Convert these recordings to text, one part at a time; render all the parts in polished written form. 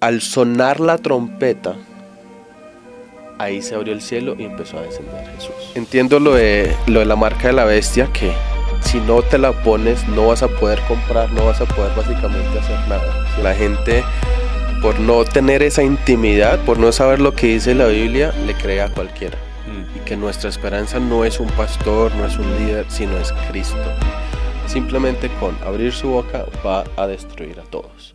al sonar la trompeta, ahí se abrió el cielo y empezó a descender Jesús. Entiendo lo de la marca de la bestia, que si no te la pones no vas a poder comprar, no vas a poder básicamente hacer nada. La gente, por no tener esa intimidad, por no saber lo que dice la Biblia, le cree a cualquiera. Y que nuestra esperanza no es un pastor, no es un líder, sino es Cristo. Simplemente con abrir su boca va a destruir a todos.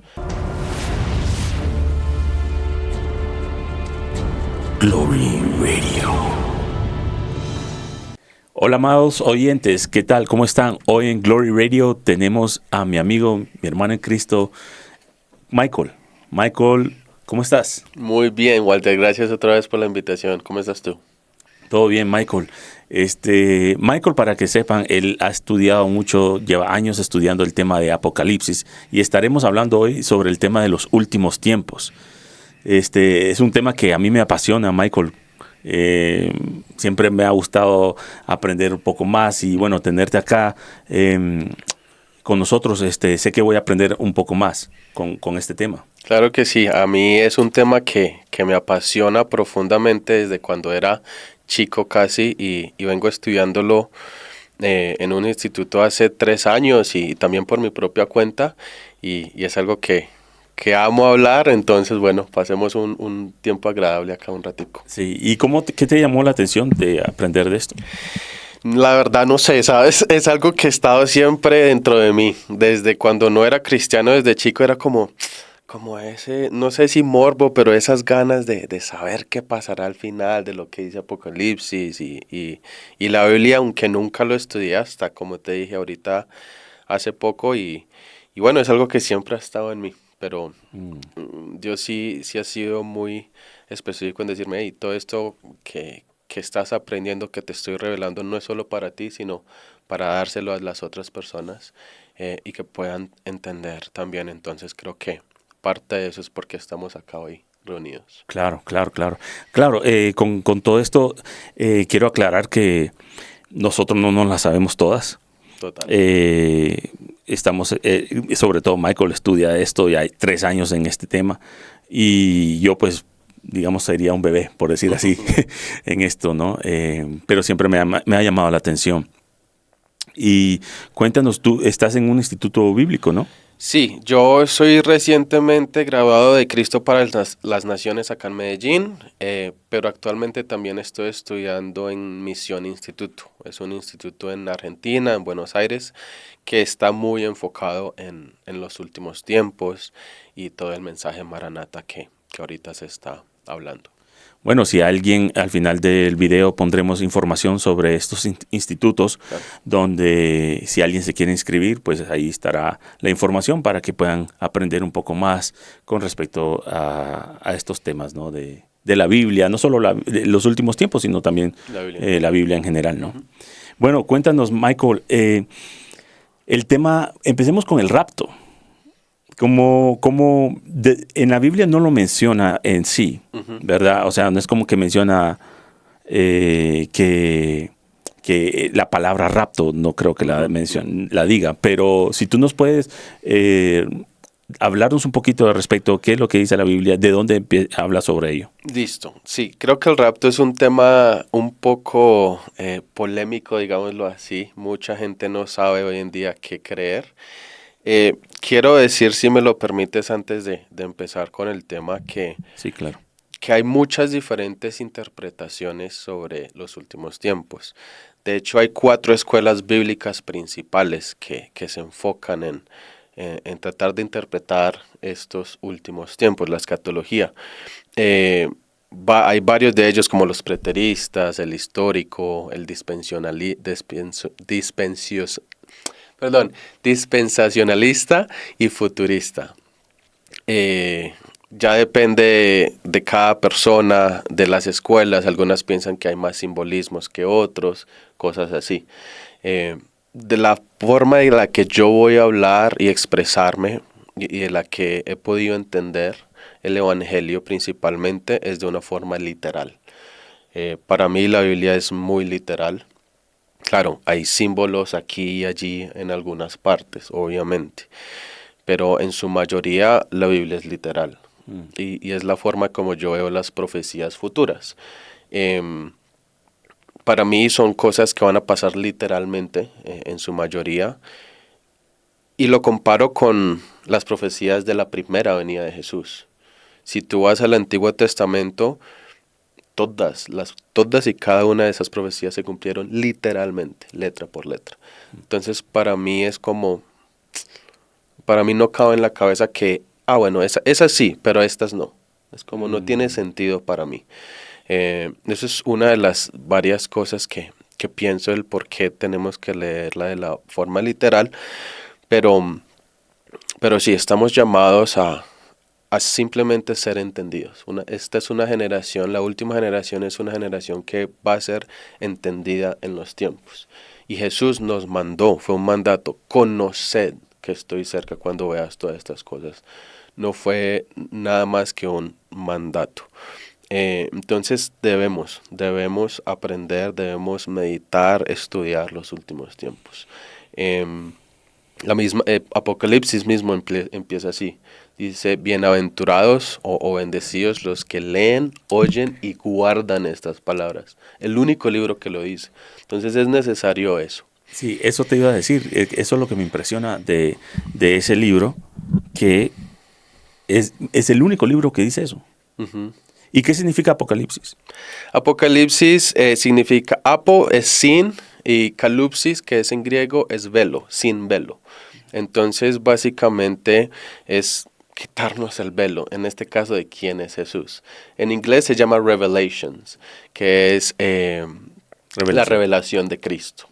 Glory Radio. Hola amados oyentes, ¿qué tal? ¿Cómo están? Hoy en Glory Radio tenemos a mi amigo, mi hermano en Cristo, Michael. Michael, ¿cómo estás? Muy bien, Walter, gracias otra vez por la invitación. ¿Cómo estás tú? Todo bien, Michael. Michael, para que sepan, él ha estudiado mucho, lleva años estudiando el tema de Apocalipsis y estaremos hablando hoy sobre el tema de los últimos tiempos. Es un tema que a mí me apasiona, Michael. Siempre me ha gustado aprender un poco más y bueno, tenerte acá con nosotros, sé que voy a aprender un poco más con este tema. Claro que sí, a mí es un tema que me apasiona profundamente desde cuando era chico casi y vengo estudiándolo en un instituto hace 3 años y también por mi propia cuenta y es algo que amo hablar, entonces bueno, pasemos un tiempo agradable acá un ratico. Sí, ¿y qué te llamó la atención de aprender de esto? La verdad no sé, ¿sabes? Es algo que ha estado siempre dentro de mí. Desde cuando no era cristiano, desde chico era como ese, no sé si morbo, pero esas ganas de saber qué pasará al final, de lo que dice Apocalipsis y la Biblia, aunque nunca lo estudié hasta, como te dije ahorita, hace poco y bueno, es algo que siempre ha estado en mí. Pero Dios sí ha sido muy específico en decirme, hey, todo esto que estás aprendiendo, que te estoy revelando, no es solo para ti, sino para dárselo a las otras personas y que puedan entender también. Entonces creo que parte de eso es porque estamos acá hoy reunidos. Claro. Con todo esto quiero aclarar que nosotros no nos las sabemos todas. Total. Sobre todo Michael estudia esto, ya hay 3 años en este tema y yo pues digamos sería un bebé, por decir así, en esto, ¿no? Pero siempre me ha llamado la atención. Y cuéntanos, tú estás en un instituto bíblico, ¿no? Sí, yo soy recientemente graduado de Cristo para las Naciones acá en Medellín, pero actualmente también estoy estudiando en Misión Instituto. Es un instituto en Argentina, en Buenos Aires, que está muy enfocado en los últimos tiempos y todo el mensaje Maranata que ahorita se está hablando. Bueno, si alguien, al final del video pondremos información sobre estos institutos, Claro. donde si alguien se quiere inscribir, pues ahí estará la información para que puedan aprender un poco más con respecto a estos temas, ¿no? De la Biblia, no solo de los últimos tiempos, sino también la Biblia en general, ¿no? Uh-huh. Bueno, cuéntanos, Michael, el tema, empecemos con el rapto. En la Biblia no lo menciona en sí, uh-huh, ¿verdad? O sea, no es como que menciona que la palabra rapto, no creo que la diga, pero si tú nos puedes hablarnos un poquito al respecto, qué es lo que dice la Biblia, de dónde habla sobre ello. Listo, sí, creo que el rapto es un tema un poco polémico, digámoslo así. Mucha gente no sabe hoy en día qué creer. Quiero decir, si me lo permites, antes de empezar con el tema, sí, claro, que hay muchas diferentes interpretaciones sobre los últimos tiempos. De hecho, hay 4 escuelas bíblicas principales que se enfocan en tratar de interpretar estos últimos tiempos, la escatología. Hay varios de ellos como los preteristas, el histórico, el dispensacionalista y futurista. Ya depende de cada persona, de las escuelas. Algunas piensan que hay más simbolismos que otros, cosas así. De la forma en la que yo voy a hablar y expresarme y de la que he podido entender el Evangelio principalmente es de una forma literal. Para mí la Biblia es muy literal. Claro, hay símbolos aquí y allí en algunas partes, obviamente, pero en su mayoría la Biblia es literal. Y es la forma como yo veo las profecías futuras. Para mí son cosas que van a pasar literalmente, en su mayoría, y lo comparo con las profecías de la primera venida de Jesús. Si tú vas al Antiguo Testamento, todas y cada una de esas profecías se cumplieron literalmente, letra por letra. Entonces, para mí no cabe en la cabeza que, bueno, esas sí, pero estas no. Es como no tiene sentido para mí. Eso es una de las varias cosas que pienso del por qué tenemos que leerla de la forma literal, pero sí, estamos llamados a simplemente ser entendidos. Esta es una generación, la última generación es una generación que va a ser entendida en los tiempos. Y Jesús nos mandó, fue un mandato, conoced que estoy cerca cuando veas todas estas cosas. No fue nada más que un mandato. Entonces debemos aprender, debemos meditar, estudiar los últimos tiempos. La misma Apocalipsis mismo empieza así. Dice, bienaventurados o bendecidos los que leen, oyen y guardan estas palabras. El único libro que lo dice. Entonces es necesario eso. Sí, eso te iba a decir. Eso es lo que me impresiona de ese libro, que es el único libro que dice eso. Uh-huh. ¿Y qué significa Apocalipsis? Apocalipsis significa, apo es sin, y kalupsis, que es en griego, es velo, sin velo. Entonces, básicamente es quitarnos el velo, en este caso de quién es Jesús. En inglés se llama Revelations, que es la revelación de Cristo.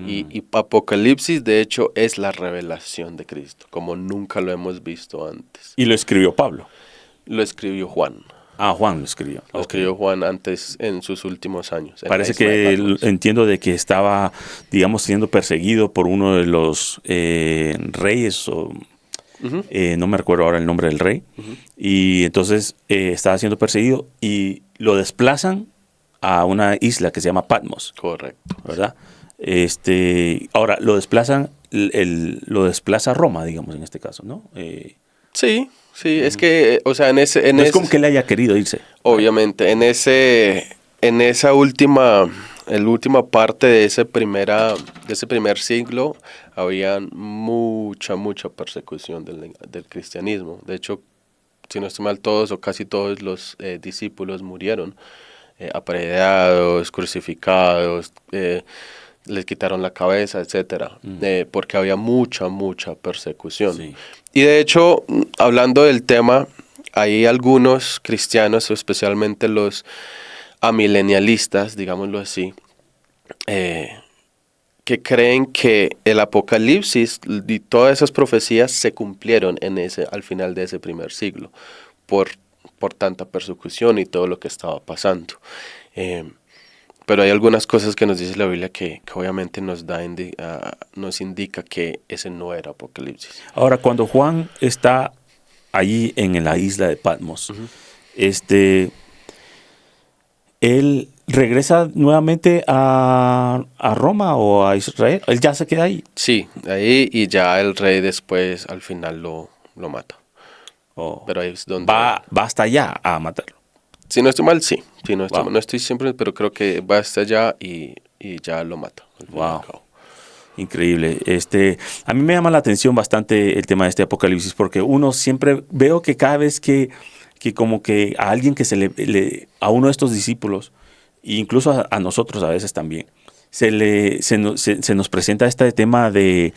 Y Apocalipsis, de hecho, es la revelación de Cristo, como nunca lo hemos visto antes. ¿Y lo escribió Pablo? Lo escribió Juan. Juan lo escribió. Lo escribió Juan antes, en sus últimos años. Parece que entiendo de que estaba, digamos, siendo perseguido por uno de los reyes, o no me recuerdo ahora el nombre del rey, y entonces estaba siendo perseguido y lo desplazan a una isla que se llama Patmos. Correcto. ¿Verdad? Ahora, lo desplaza Roma, digamos, en este caso, ¿no? Sí, es que, o sea, no es como que él haya querido irse. Obviamente, en esa última parte de ese primer siglo, había mucha persecución del cristianismo. De hecho, si no estoy mal, todos o casi todos los discípulos murieron, apedreados, crucificados, les quitaron la cabeza, etcétera, porque había mucha persecución. Sí. Y de hecho, hablando del tema, hay algunos cristianos, especialmente los amilenialistas, digámoslo así, que creen que el Apocalipsis y todas esas profecías se cumplieron al final de ese primer siglo, por tanta persecución y todo lo que estaba pasando. Pero hay algunas cosas que nos dice la Biblia que obviamente nos indica que ese no era Apocalipsis. Ahora, cuando Juan está allí en la isla de Patmos, él regresa nuevamente a Roma o a Israel. Él ya se queda ahí. Sí, ahí, y ya el rey después al final lo mata. Pero ahí es donde va hasta allá a matarlo. Si no estoy mal, sí. Si no estoy mal, no estoy siempre, pero creo que va hasta allá y ya lo mata. Wow. Increíble. A mí me llama la atención bastante el tema de este Apocalipsis, porque uno siempre veo que cada vez que como que a alguien que a uno de estos discípulos, e incluso a nosotros a veces también, se nos presenta este tema de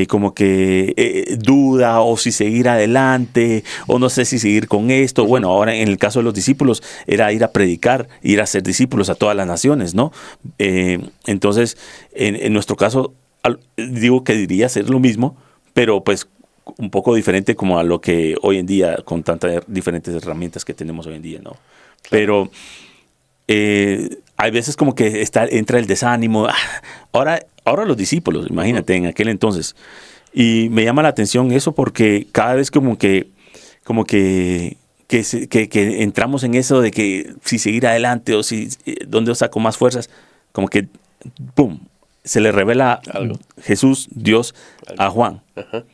como que duda, o si seguir adelante, o no sé si seguir con esto. Bueno, ahora en el caso de los discípulos era ir a predicar, ir a ser discípulos a todas las naciones, ¿no? Entonces, en nuestro caso, digo que diría ser lo mismo, pero pues un poco diferente como a lo que hoy en día, con tantas diferentes herramientas que tenemos hoy en día, ¿no? Pero hay veces como que entra el desánimo. Ahora los discípulos, imagínate, en aquel entonces. Y me llama la atención eso, porque cada vez como que entramos en eso de que si seguir adelante o si dónde saco más fuerzas, como que ¡pum! Se le revela algo. Jesús, Dios, a Juan. Ajá.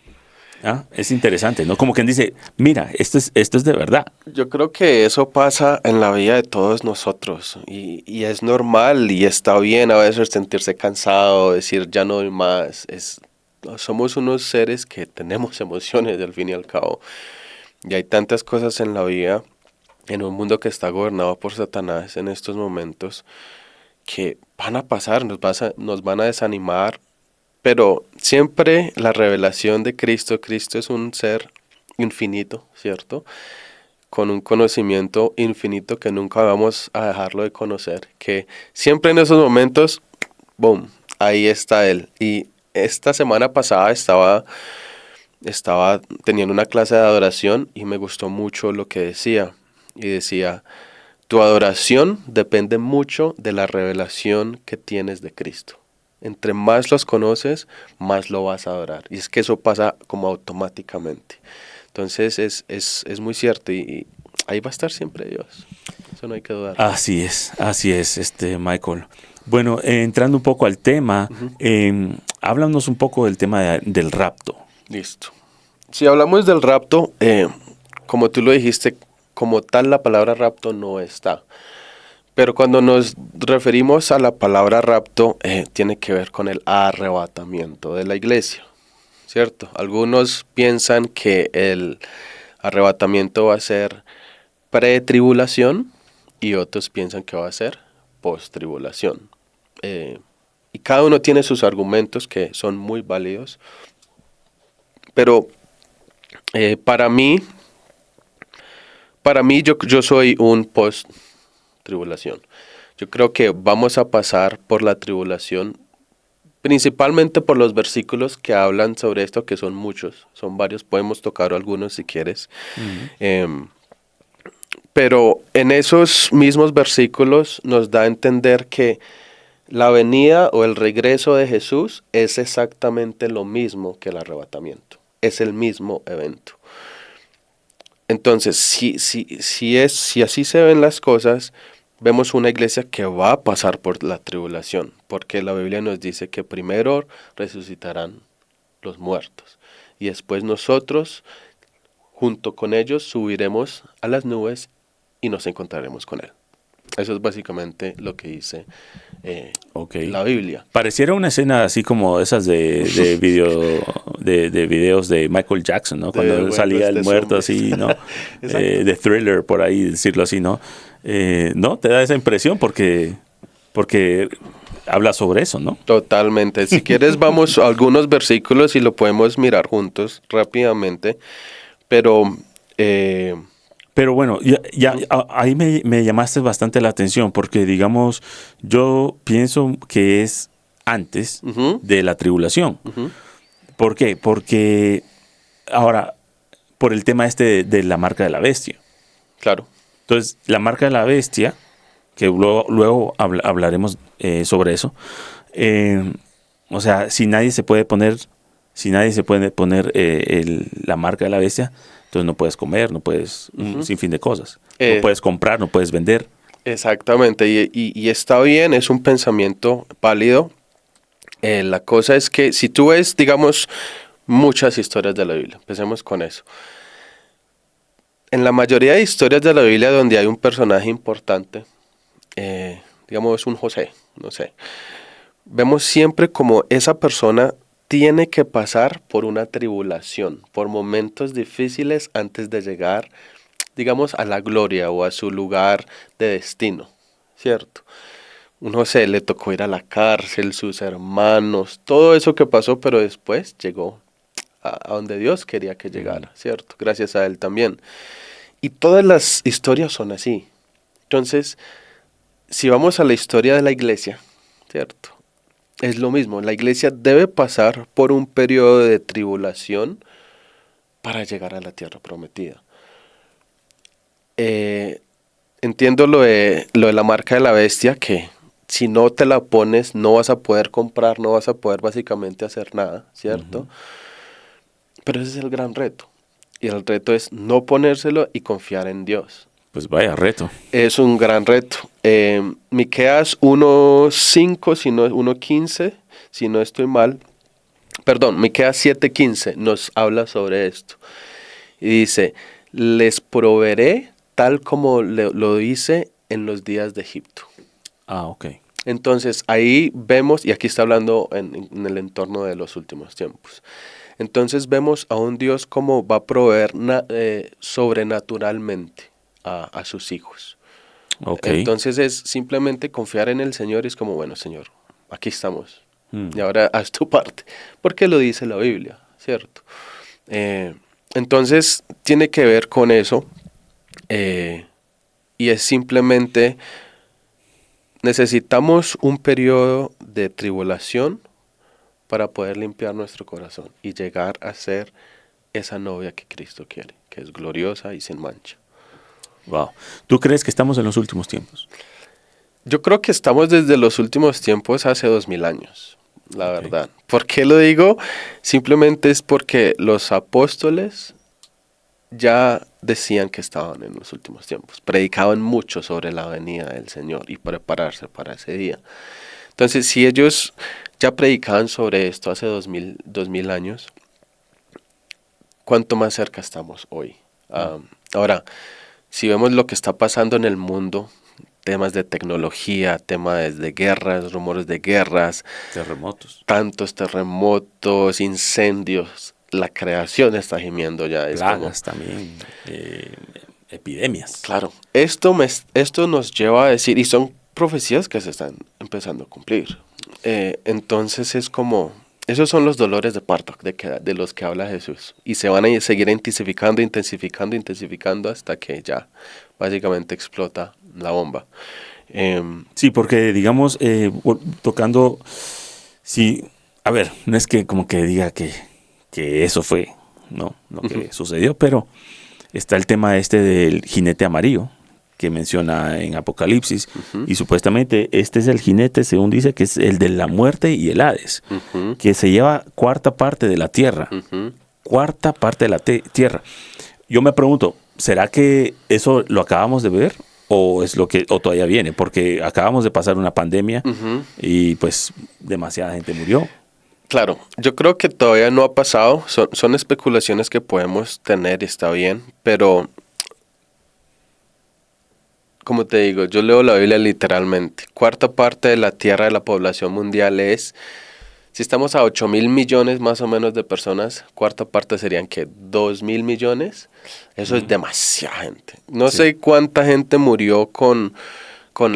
Es interesante, ¿no? Como quien dice, mira, esto es de verdad. Yo creo que eso pasa en la vida de todos nosotros y es normal y está bien a veces sentirse cansado, decir ya no doy más. Somos unos seres que tenemos emociones al fin y al cabo y hay tantas cosas en la vida, en un mundo que está gobernado por Satanás en estos momentos, que van a pasar, nos van a desanimar, pero siempre la revelación de Cristo, Cristo es un ser infinito, ¿cierto? Con un conocimiento infinito que nunca vamos a dejarlo de conocer, que siempre en esos momentos, boom, ahí está Él. Y esta semana pasada estaba teniendo una clase de adoración y me gustó mucho lo que decía. Y decía, tu adoración depende mucho de la revelación que tienes de Cristo. Entre más los conoces, más lo vas a adorar. Y es que eso pasa como automáticamente. Entonces es muy cierto y ahí va a estar siempre Dios. Eso no hay que dudar. Así es, Michael. Bueno, entrando un poco al tema, háblanos un poco del tema del rapto. Listo. Si hablamos del rapto, como tú lo dijiste, como tal la palabra rapto no está. Pero cuando nos referimos a la palabra rapto, tiene que ver con el arrebatamiento de la iglesia, ¿cierto? Algunos piensan que el arrebatamiento va a ser pre-tribulación y otros piensan que va a ser post-tribulación. Y cada uno tiene sus argumentos que son muy válidos, pero para mí yo soy un post-tribulación. Yo creo que vamos a pasar por la tribulación, principalmente por los versículos que hablan sobre esto, que son muchos, son varios, podemos tocar algunos si quieres. Pero en esos mismos versículos nos da a entender que la venida o el regreso de Jesús es exactamente lo mismo que el arrebatamiento, es el mismo evento. Entonces, si así se ven las cosas, vemos una iglesia que va a pasar por la tribulación, porque la Biblia nos dice que primero resucitarán los muertos y después nosotros, junto con ellos, subiremos a las nubes y nos encontraremos con Él. Eso es básicamente lo que dice la Biblia. Pareciera una escena así como esas de videos de Michael Jackson, ¿no? Cuando salía el muerto así, ¿no? De Thriller, por ahí decirlo así, ¿no? ¿No? Te da esa impresión porque habla sobre eso, ¿no? Totalmente. Si quieres vamos a algunos versículos y lo podemos mirar juntos rápidamente, pero bueno, ahí me llamaste bastante la atención porque, digamos, yo pienso que es antes de la tribulación. ¿Por qué? Porque ahora, por el tema de la marca de la bestia. Claro. Entonces, la marca de la bestia, que luego hablaremos sobre eso, o sea, si nadie se puede poner la marca de la bestia, entonces no puedes comer, no puedes, un sinfín de cosas. No puedes comprar, no puedes vender. Exactamente, y está bien, es un pensamiento válido. La cosa es que si tú ves, digamos, muchas historias de la Biblia, empecemos con eso. En la mayoría de historias de la Biblia donde hay un personaje importante, digamos un José, no sé, vemos siempre como esa persona tiene que pasar por una tribulación, por momentos difíciles antes de llegar, digamos, a la gloria o a su lugar de destino, ¿cierto? Un José le tocó ir a la cárcel, sus hermanos, todo eso que pasó, pero después llegó a donde Dios quería que llegara, ¿cierto? Gracias a él también. Y todas las historias son así. Entonces, si vamos a la historia de la iglesia, ¿cierto? Es lo mismo, la iglesia debe pasar por un periodo de tribulación para llegar a la tierra prometida. Entiendo lo de la marca de la bestia, que si no te la pones no vas a poder comprar, no vas a poder básicamente hacer nada, ¿cierto? Pero ese es el gran reto. Y el reto es no ponérselo y confiar en Dios. Pues vaya reto. Es un gran reto. Miqueas 1:5, 1:15, si no estoy mal, Perdón, Miqueas 7:15 nos habla sobre esto. Y dice, les proveeré tal como lo hice en los días de Egipto. Ah, ok. Entonces ahí vemos, y aquí está hablando en el entorno de los últimos tiempos. Entonces vemos a un Dios como va a proveer sobrenaturalmente a sus hijos. Ok. Entonces es simplemente confiar en el Señor y es como, bueno, Señor, aquí estamos. Mm. Y ahora haz tu parte, porque lo dice la Biblia, ¿cierto? Entonces tiene que ver con eso y es simplemente necesitamos un periodo de tribulación para poder limpiar nuestro corazón y llegar a ser esa novia que Cristo quiere, que es gloriosa y sin mancha. Wow. ¿Tú crees que estamos en los últimos tiempos? Yo creo que estamos desde los últimos tiempos hace 2000 años, la Ok. verdad. ¿Por qué lo digo? Simplemente es porque los apóstoles ya decían que estaban en los últimos tiempos. Predicaban mucho sobre la venida del Señor y prepararse para ese día. Entonces, si ellos ya predicaban sobre esto hace 2000 años, ¿cuánto más cerca estamos hoy? Ahora, si vemos lo que está pasando en el mundo, temas de tecnología, temas de guerras, rumores de guerras, Terremotos. tantos terremotos, incendios, la creación está gimiendo ya. Es como, Plagas también. Epidemias. claro, esto nos lleva a decir, y son profecías que se están empezando a cumplir. Entonces es como, esos son los dolores de parto de los que habla Jesús. Y se van a seguir intensificando hasta que ya básicamente explota la bomba. Sí, porque digamos, tocando, sí, a ver, no es que como que diga que eso fue, ¿no? Lo que sucedió, pero está el tema este del jinete amarillo que menciona en Apocalipsis y supuestamente este es el jinete, según dice, que es el de la muerte y el Hades, que se lleva cuarta parte de la tierra, cuarta parte de la tierra. Yo me pregunto, ¿será que eso lo acabamos de ver? ¿O es lo que o todavía viene? Porque acabamos de pasar una pandemia y pues demasiada gente murió. Claro, yo creo que todavía no ha pasado, son especulaciones que podemos tener y está bien, pero como te digo, yo leo la Biblia literalmente. Cuarta parte de la tierra de la población mundial es, si estamos a 8.000 millones más o menos de personas, cuarta parte serían que 2.000 millones. Eso es demasiada gente. No sé cuánta gente murió con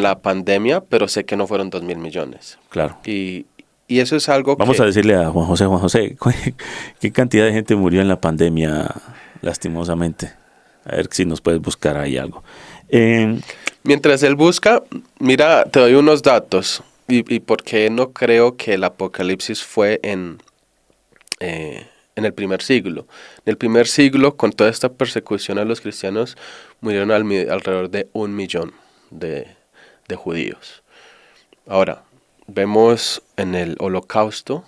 la pandemia, pero sé que no fueron 2.000 millones. Claro. Y eso es algo Vamos a decirle a Juan José, ¿qué cantidad de gente murió en la pandemia lastimosamente? A ver si nos puedes buscar ahí algo. Mientras él busca, mira, te doy unos datos y por qué no creo que el Apocalipsis fue en el primer siglo. En el primer siglo, con toda esta persecución a los cristianos, murieron alrededor de 1 millón de judíos. Ahora, vemos en el Holocausto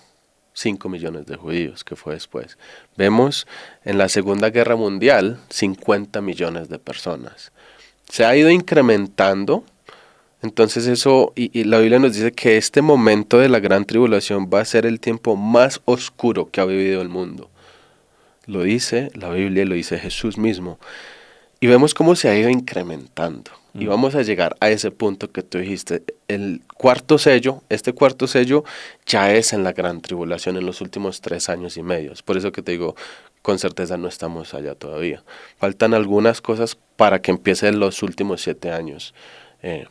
5 millones de judíos, que fue después. Vemos en la Segunda Guerra Mundial 50 millones de personas. Se ha ido incrementando, entonces eso, y la Biblia nos dice que este momento de la gran tribulación va a ser el tiempo más oscuro que ha vivido el mundo. Lo dice la Biblia, lo dice Jesús mismo. Y vemos cómo se ha ido incrementando. Y vamos a llegar a ese punto que tú dijiste. El cuarto sello, este cuarto sello ya es en la gran tribulación en los últimos 3 años y medio. Por eso que te digo, con certeza no estamos allá todavía. Faltan algunas cosas para que empiecen los últimos 7 años, que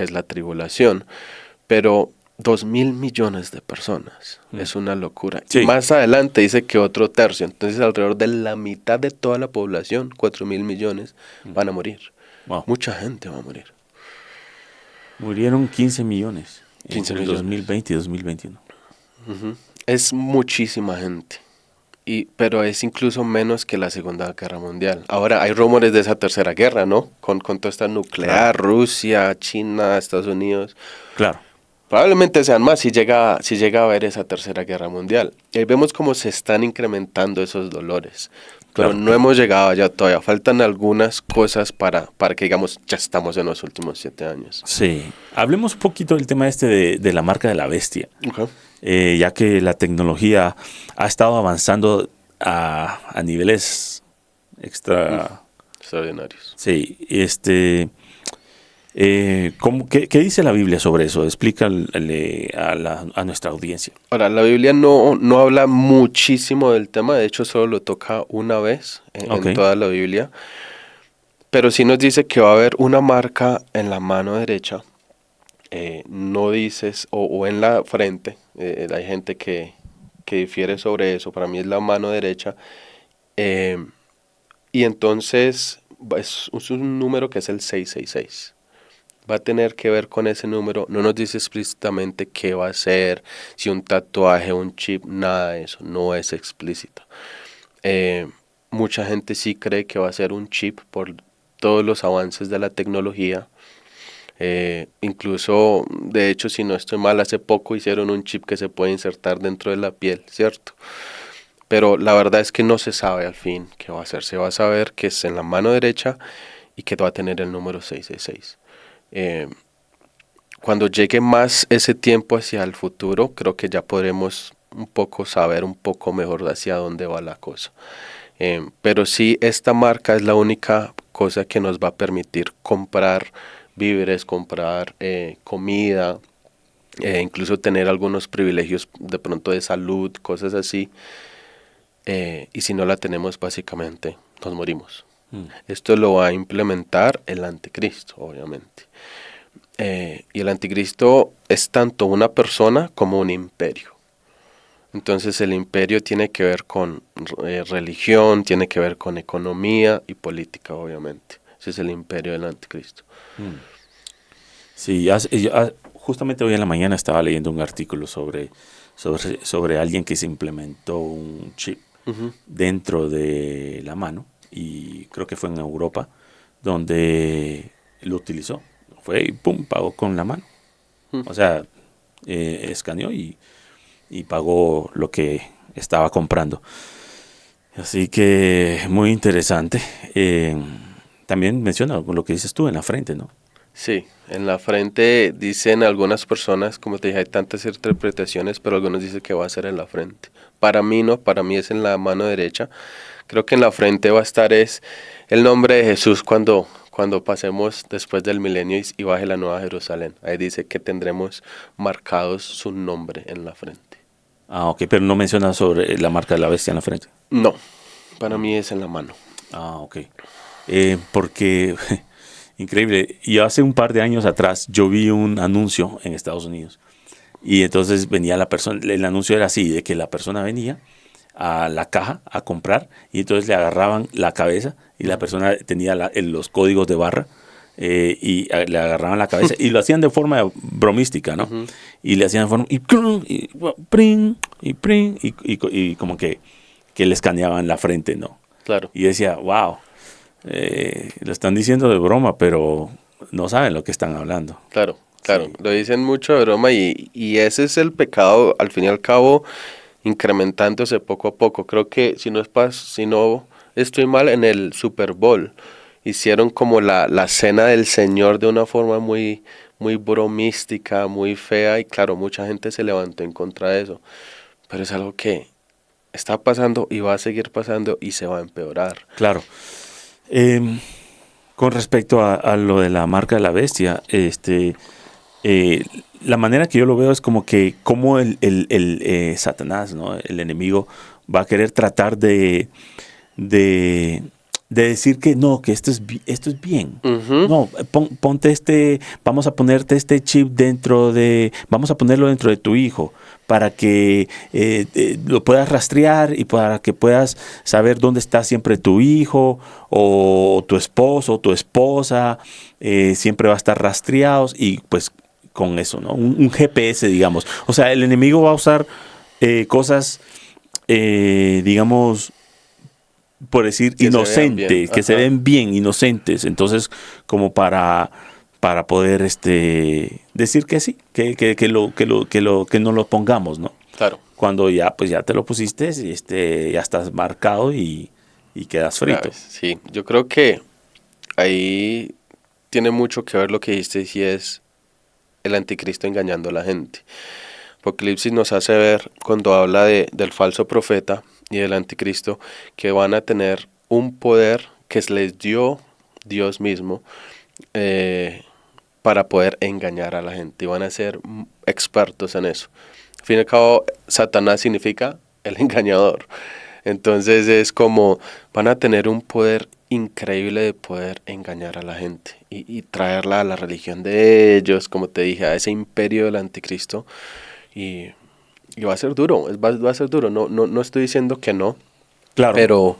es la tribulación. Pero 2.000 millones de personas. Es una locura. Sí. Y más adelante dice que otro tercio. Entonces alrededor de la mitad de toda la población, 4.000 millones, van a morir. Wow. Mucha gente va a morir. Murieron 15 millones 15 entre millones. 2020 y 2021. Es muchísima gente. Pero es incluso menos que la Segunda Guerra Mundial. Ahora hay rumores de esa tercera guerra, ¿no? Con toda esta nuclear, Claro. Rusia, China, Estados Unidos. Claro. Probablemente sean más si llega a haber esa tercera guerra mundial. Y ahí vemos cómo se están incrementando esos dolores. Pero no hemos llegado allá todavía. Faltan algunas cosas para que digamos, ya estamos en los últimos 7 años. Sí. Hablemos un poquito del tema de la marca de la bestia. Okay. Ya que la tecnología ha estado avanzando a niveles extraordinarios. Sí. ¿Qué dice la Biblia sobre eso? Explícale a nuestra audiencia. Ahora, la Biblia no habla muchísimo del tema, de hecho solo lo toca una vez en toda la Biblia, pero sí nos dice que va a haber una marca en la mano derecha, no dices, o en la frente, hay gente que difiere sobre eso, para mí es la mano derecha, y entonces es un número que es el 666. Va a tener que ver con ese número, no nos dice explícitamente qué va a ser, si un tatuaje, un chip, nada de eso, no es explícito. Mucha gente sí cree que va a ser un chip por todos los avances de la tecnología. Incluso, de hecho, si no estoy mal, hace poco hicieron un chip que se puede insertar dentro de la piel, ¿cierto? Pero la verdad es que no se sabe al fin qué va a ser. Se va a saber que es en la mano derecha y que va a tener el número 666. Cuando llegue más ese tiempo hacia el futuro, creo que ya podremos un poco saber un poco mejor hacia dónde va la cosa. Pero sí, esta marca es la única cosa que nos va a permitir comprar víveres, comprar comida, incluso tener algunos privilegios de pronto de salud, cosas así. Y si no la tenemos, básicamente nos morimos. Esto lo va a implementar el anticristo, obviamente. Y el anticristo es tanto una persona como un imperio. Entonces el imperio tiene que ver con religión, tiene que ver con economía y política, obviamente. Ese es el imperio del anticristo. Sí, justamente hoy en la mañana estaba leyendo un artículo sobre alguien que se implementó un chip dentro de la mano, y creo que fue en Europa, donde lo utilizó. Fue y pum, pagó con la mano. O sea, escaneó y pagó lo que estaba comprando. Así que muy interesante. También menciona lo que dices tú en la frente, ¿no? Sí, en la frente dicen algunas personas, como te dije, hay tantas interpretaciones, pero algunos dicen que va a ser en la frente. Para mí no, para mí es en la mano derecha. Creo que en la frente va a estar es el nombre de Jesús cuando pasemos después del milenio y baje la Nueva Jerusalén. Ahí dice que tendremos marcados su nombre en la frente. Ah, ok, pero no menciona sobre la marca de la bestia en la frente. No, para mí es en la mano. Ah, ok. Porque, increíble, yo hace un par de años atrás yo vi un anuncio en Estados Unidos y entonces venía la persona, el anuncio era así, de que la persona venía a la caja a comprar y entonces le agarraban la cabeza y la persona tenía los códigos de barra y le agarraban la cabeza y lo hacían de forma bromística, ¿no? Y le hacían de forma y como que le escaneaban la frente, ¿no? Claro. Y decía, wow, lo están diciendo de broma, pero no saben lo que están hablando. Claro, Sí. lo dicen mucho de broma y ese es el pecado, al fin y al cabo, incrementándose poco a poco. Creo que si no estoy mal, en el Super Bowl hicieron como la cena del Señor de una forma muy, muy bromística, muy fea, y claro, mucha gente se levantó en contra de eso. Pero es algo que está pasando y va a seguir pasando y se va a empeorar. Claro. Con respecto a lo de la marca de la bestia, la manera que yo lo veo es como el Satanás, ¿no? El enemigo va a querer tratar de decir que no, que esto es bien. No, vamos a ponerte este chip vamos a ponerlo dentro de tu hijo para que lo puedas rastrear y para que puedas saber dónde está siempre tu hijo o tu esposo o tu esposa, siempre va a estar rastreados y pues con eso, ¿no? Un GPS, digamos. O sea, el enemigo va a usar cosas, digamos, por decir, inocentes, que se ven bien, inocentes. Entonces, como para poder decir que sí, que no lo pongamos, ¿no? Claro. Cuando ya te lo pusiste, ya estás marcado y y quedas frito. Graves. Sí, yo creo que ahí tiene mucho que ver lo que dijiste, si es el anticristo engañando a la gente. Apocalipsis nos hace ver, cuando habla del falso profeta y del anticristo, que van a tener un poder que se les dio Dios mismo, para poder engañar a la gente, y van a ser expertos en eso. Al fin y al cabo, Satanás significa el engañador. Entonces es como van a tener un poder increíble de poder engañar a la gente y traerla a la religión de ellos, como te dije, a ese imperio del anticristo. Y, y va a ser duro, va a ser duro. No estoy diciendo que no, Claro.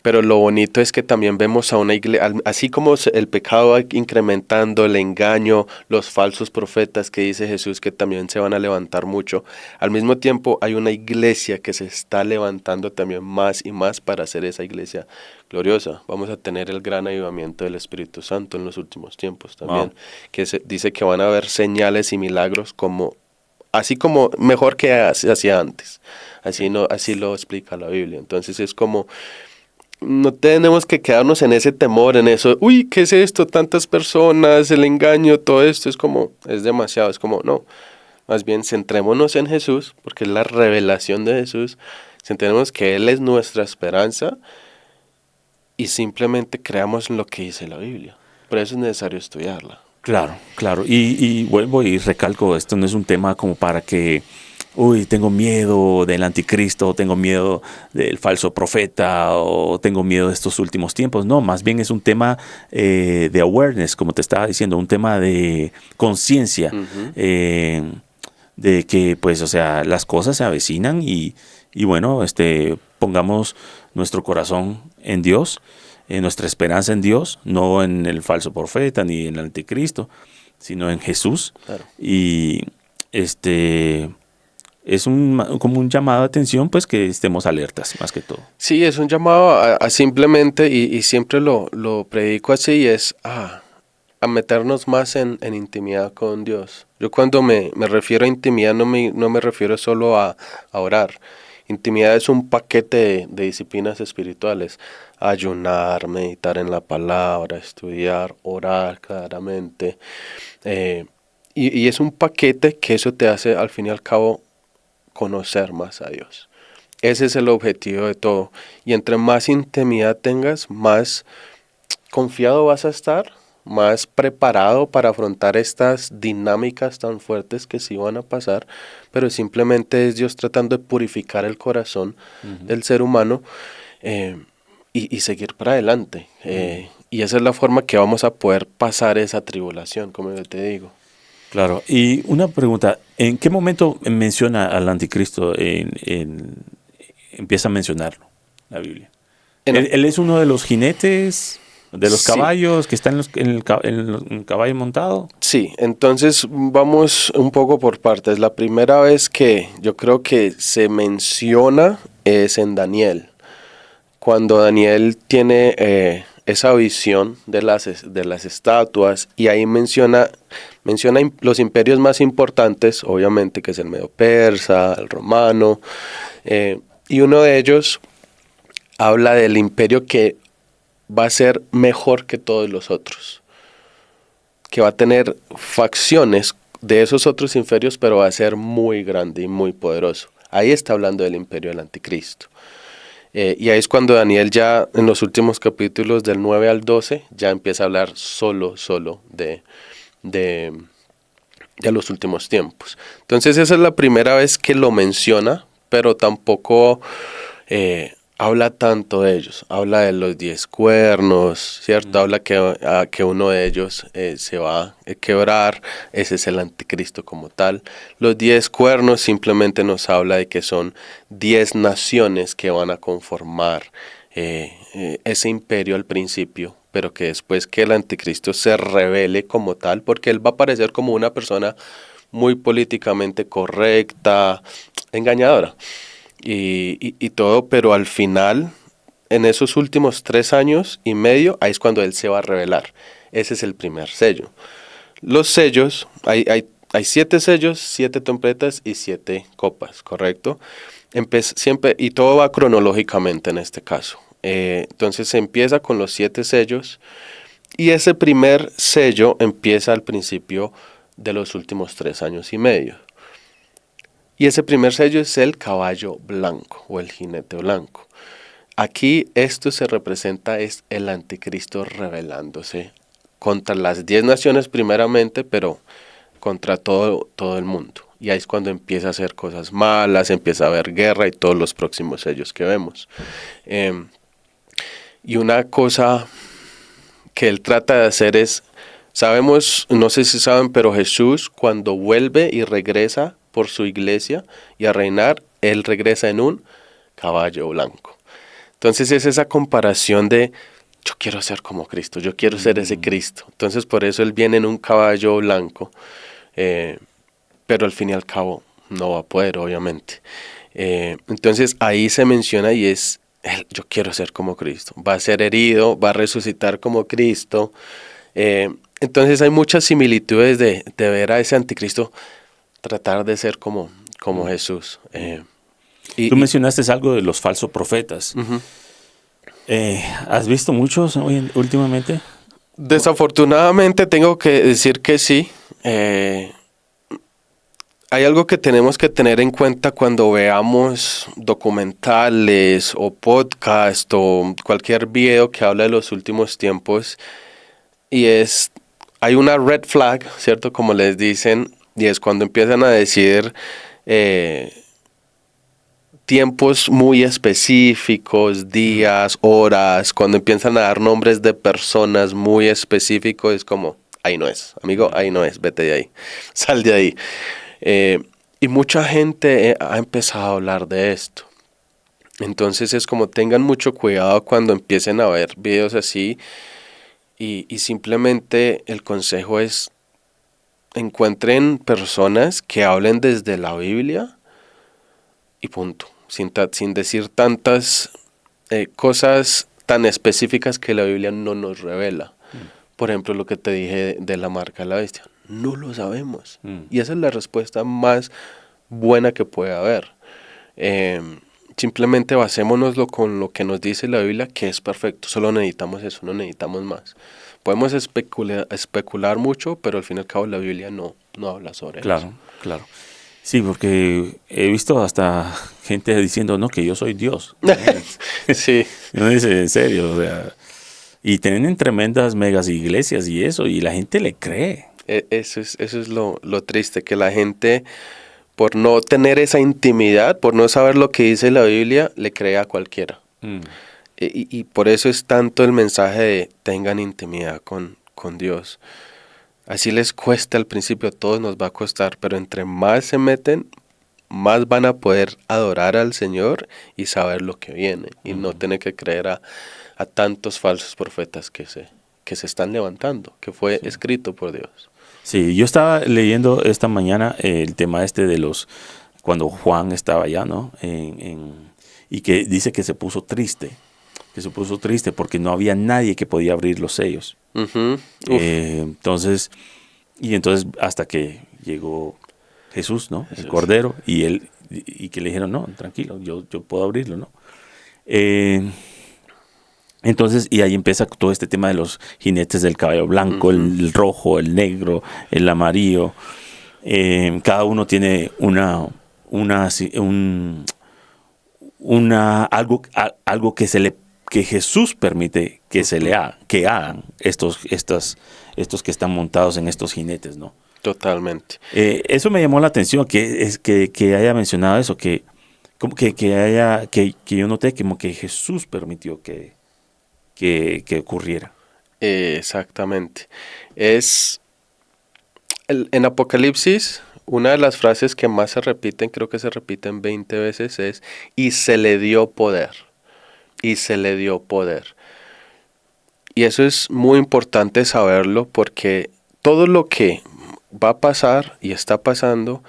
pero lo bonito es que también vemos a una iglesia, así como el pecado va incrementando, el engaño, los falsos profetas que dice Jesús que también se van a levantar mucho, al mismo tiempo hay una iglesia que se está levantando también más y más para hacer esa iglesia gloriosa. Vamos a tener el gran avivamiento del Espíritu Santo en los últimos tiempos también, Wow. que dice que van a haber señales y milagros así como mejor que hacía antes. Así lo explica la Biblia. Entonces es como no tenemos que quedarnos en ese temor, en eso, uy, ¿qué es esto? Tantas personas, el engaño, todo esto, es demasiado, es como, no, más bien centrémonos en Jesús, porque es la revelación de Jesús, centrémonos que Él es nuestra esperanza y simplemente creamos en lo que dice la Biblia. Por eso es necesario estudiarla. Claro, claro. Y vuelvo y recalco, esto no es un tema como para que, uy, tengo miedo del anticristo, tengo miedo del falso profeta, o tengo miedo de estos últimos tiempos. No, más bien es un tema de awareness, como te estaba diciendo, un tema de conciencia, de que, pues, o sea, las cosas se avecinan y bueno, pongamos nuestro corazón en Dios, nuestra esperanza en Dios, no en el falso profeta ni en el anticristo, sino en Jesús. Claro. Y es como un llamado de atención, pues que estemos alertas, más que todo. Sí, es un llamado a simplemente, y siempre lo predico así, es a meternos más en intimidad con Dios. Yo cuando me refiero a intimidad no me refiero solo a orar. Intimidad es un paquete de disciplinas espirituales. Ayunar, meditar en la palabra, estudiar, orar claramente. Y es un paquete que eso te hace al fin y al cabo conocer más a Dios. Ese es el objetivo de todo. Y entre más intimidad tengas, más confiado vas a estar, más preparado para afrontar estas dinámicas tan fuertes que sí van a pasar, pero simplemente es Dios tratando de purificar el corazón del ser humano, y seguir para adelante. Y esa es la forma que vamos a poder pasar esa tribulación, como yo te digo. Claro. Y una pregunta, ¿en qué momento menciona al anticristo? Empieza a mencionarlo la Biblia. Él es uno de los jinetes, de los Sí. caballos que están en el caballo montado. Sí, entonces vamos un poco por partes. La primera vez que yo creo que se menciona es en Daniel, cuando Daniel tiene esa visión de las estatuas, y ahí menciona los imperios más importantes, obviamente, que es el medo persa, el romano, y uno de ellos habla del imperio que va a ser mejor que todos los otros, que va a tener facciones de esos otros imperios, pero va a ser muy grande y muy poderoso. Ahí está hablando del imperio del anticristo. Y ahí es cuando Daniel ya en los últimos capítulos del 9 al 12 ya empieza a hablar solo de los últimos tiempos. Entonces esa es la primera vez que lo menciona, pero tampoco habla tanto de ellos. Habla de los 10 cuernos, ¿cierto? Habla que uno de ellos se va a quebrar. Ese es el anticristo como tal. Los 10 cuernos simplemente nos habla de que son 10 naciones que van a conformar ese imperio al principio, pero que después que el anticristo se revele como tal, porque él va a aparecer como una persona muy políticamente correcta, engañadora. Y todo, pero al final, en esos últimos 3 años y medio, ahí es cuando él se va a revelar. Ese es el primer sello. Los sellos, hay 7 sellos, 7 trompetas y 7 copas, ¿correcto? Siempre, y todo va cronológicamente en este caso. Entonces se empieza con los 7 sellos y ese primer sello empieza al principio de los últimos 3 años y medio. Y ese primer sello es el caballo blanco o el jinete blanco. Aquí esto se representa es el anticristo rebelándose contra las 10 naciones primeramente, pero contra todo el mundo. Y ahí es cuando empieza a hacer cosas malas, empieza a haber guerra y todos los próximos sellos que vemos. Y una cosa que él trata de hacer es, sabemos, no sé si saben, pero Jesús cuando vuelve y regresa por su iglesia y a reinar, él regresa en un caballo blanco. Entonces es esa comparación de, yo quiero ser como Cristo, yo quiero ser ese Cristo. Entonces por eso él viene en un caballo blanco, pero al fin y al cabo no va a poder, obviamente. Entonces ahí se menciona y es, yo quiero ser como Cristo. Va a ser herido, va a resucitar como Cristo. Entonces hay muchas similitudes de ver a ese anticristo tratar de ser como Jesús. Tú mencionaste algo de los falsos profetas. Uh-huh. ¿Has visto muchos últimamente? Desafortunadamente tengo que decir que sí. Hay algo que tenemos que tener en cuenta cuando veamos documentales o podcast o cualquier video que habla de los últimos tiempos, y hay una red flag, ¿cierto? Como les dicen, y es cuando empiezan a decir tiempos muy específicos, días, horas, cuando empiezan a dar nombres de personas muy específicos, es como, ahí no es, amigo, ahí no es, vete de ahí, sal de ahí. Y mucha gente ha empezado a hablar de esto. Entonces es como tengan mucho cuidado cuando empiecen a ver videos así y simplemente el consejo es encuentren personas que hablen desde la Biblia y punto, sin decir tantas cosas tan específicas que la Biblia no nos revela. Por ejemplo, lo que te dije de la marca de la bestia. No lo sabemos. Y esa es la respuesta más buena que puede haber. Simplemente basémonoslo con lo que nos dice la Biblia, que es perfecto. Solo necesitamos eso, no necesitamos más. Podemos especular mucho, pero al fin y al cabo la Biblia no habla sobre eso. Claro. Sí, porque he visto hasta gente diciendo, no, que yo soy Dios. Sí. Uno dice, en serio, o sea, y tienen tremendas megas iglesias y eso, y la gente le cree. Eso es lo triste, que la gente, por no tener esa intimidad, por no saber lo que dice la Biblia, le cree a cualquiera. Y por eso es tanto el mensaje de tengan intimidad con Dios. Así les cuesta al principio, a todos nos va a costar, pero entre más se meten, más van a poder adorar al Señor y saber lo que viene. Y no tener que creer a tantos falsos profetas que se están levantando, que fue escrito por Dios. Sí, yo estaba leyendo esta mañana el tema de cuando Juan estaba allá, ¿no? Y que dice que se puso triste porque no había nadie que podía abrir los sellos. Uh-huh. Entonces hasta que llegó Jesús, ¿no? El Cordero, y que le dijeron, no, tranquilo, yo puedo abrirlo, ¿no? Entonces, y ahí empieza todo este tema de los jinetes del caballo blanco, uh-huh. el rojo, el negro, el amarillo. Cada uno tiene algo que Jesús permite que que hagan estos que están montados en estos jinetes, ¿no? Totalmente. Eso me llamó la atención, que haya mencionado eso, que yo noté como que Jesús permitió que ocurriera. Exactamente. En Apocalipsis, una de las frases que más se repiten, creo que se repiten 20 veces, es y se le dio poder. Y se le dio poder. Y eso es muy importante saberlo, porque todo lo que va a pasar y está pasando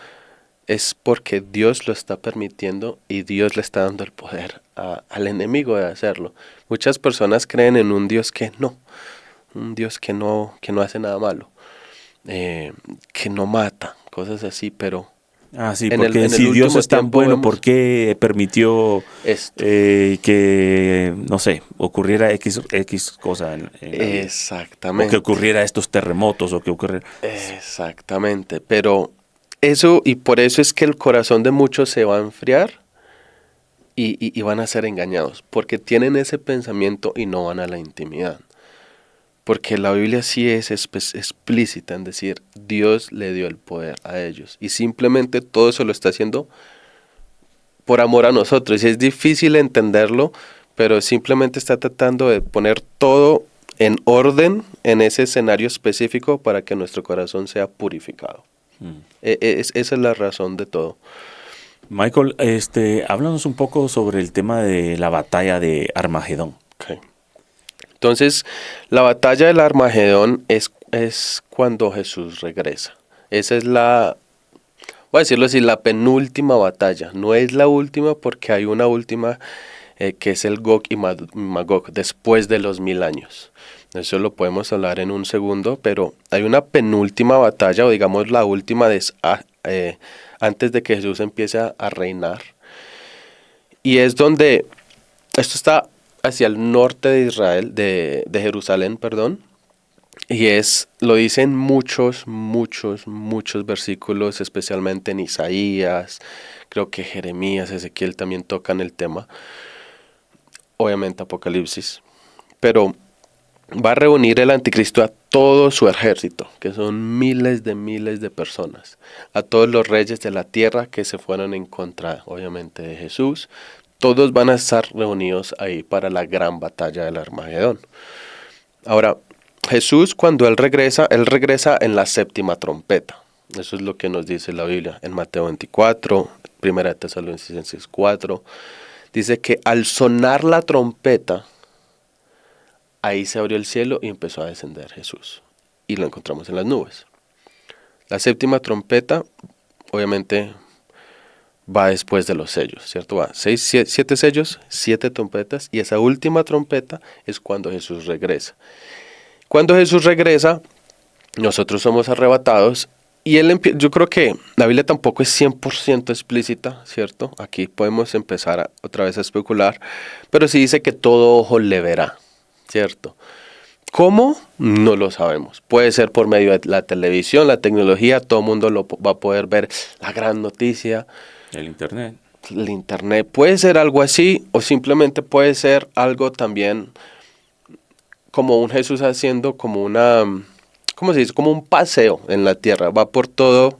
es porque Dios lo está permitiendo y Dios le está dando el poder al enemigo de hacerlo. Muchas personas creen en un Dios que no hace nada malo, que no mata, cosas así, pero Ah, sí, En porque en si el Dios último es tan tiempo bueno, vemos ¿por qué permitió esto. que, no sé, ocurriera X cosa en la vida? O que Exactamente. ocurriera estos terremotos, o que ocurriera... Exactamente. Pero eso, y por eso es que el corazón de muchos se va a enfriar y van a ser engañados, porque tienen ese pensamiento y no van a la intimidad. Porque la Biblia sí es explícita en decir, Dios le dio el poder a ellos. Y simplemente todo eso lo está haciendo por amor a nosotros. Y es difícil entenderlo, pero simplemente está tratando de poner todo en orden en ese escenario específico para que nuestro corazón sea purificado. Mm. Esa es la razón de todo. Michael, háblanos un poco sobre el tema de la batalla de Armagedón. Okay. Entonces, la batalla del Armagedón es cuando Jesús regresa. Esa es voy a decirlo así, la penúltima batalla. No es la última porque hay una última que es el Gog y Magog, después de los 1000 años. Eso lo podemos hablar en un segundo, pero hay una penúltima batalla, o digamos la última antes de que Jesús empiece a reinar. Y es donde, esto está hacia el norte de Israel, de Jerusalén, perdón, y lo dicen muchos versículos, especialmente en Isaías, creo que Jeremías, Ezequiel también tocan el tema, obviamente Apocalipsis, pero va a reunir el anticristo a todo su ejército, que son miles de personas, a todos los reyes de la tierra que se fueron en contra, obviamente, de Jesús. Todos van a estar reunidos ahí para la gran batalla del Armagedón. Ahora, Jesús cuando él regresa en la séptima trompeta. Eso es lo que nos dice la Biblia en Mateo 24, 1 Tesalonicenses 4. Dice que al sonar la trompeta, ahí se abrió el cielo y empezó a descender Jesús. Y lo encontramos en las nubes. La séptima trompeta, obviamente, va después de los sellos, ¿cierto? Va 7 sellos, 7 trompetas, y esa última trompeta es cuando Jesús regresa. Cuando Jesús regresa, nosotros somos arrebatados, y yo creo que la Biblia tampoco es 100% explícita, ¿cierto? Aquí podemos empezar otra vez a especular, pero sí dice que todo ojo le verá, ¿cierto? ¿Cómo? No lo sabemos. Puede ser por medio de la televisión, la tecnología, todo el mundo va a poder ver la gran noticia. El Internet. El Internet puede ser algo así, o simplemente puede ser algo también como un Jesús haciendo como ¿cómo se dice? Como un paseo en la tierra. Va por todo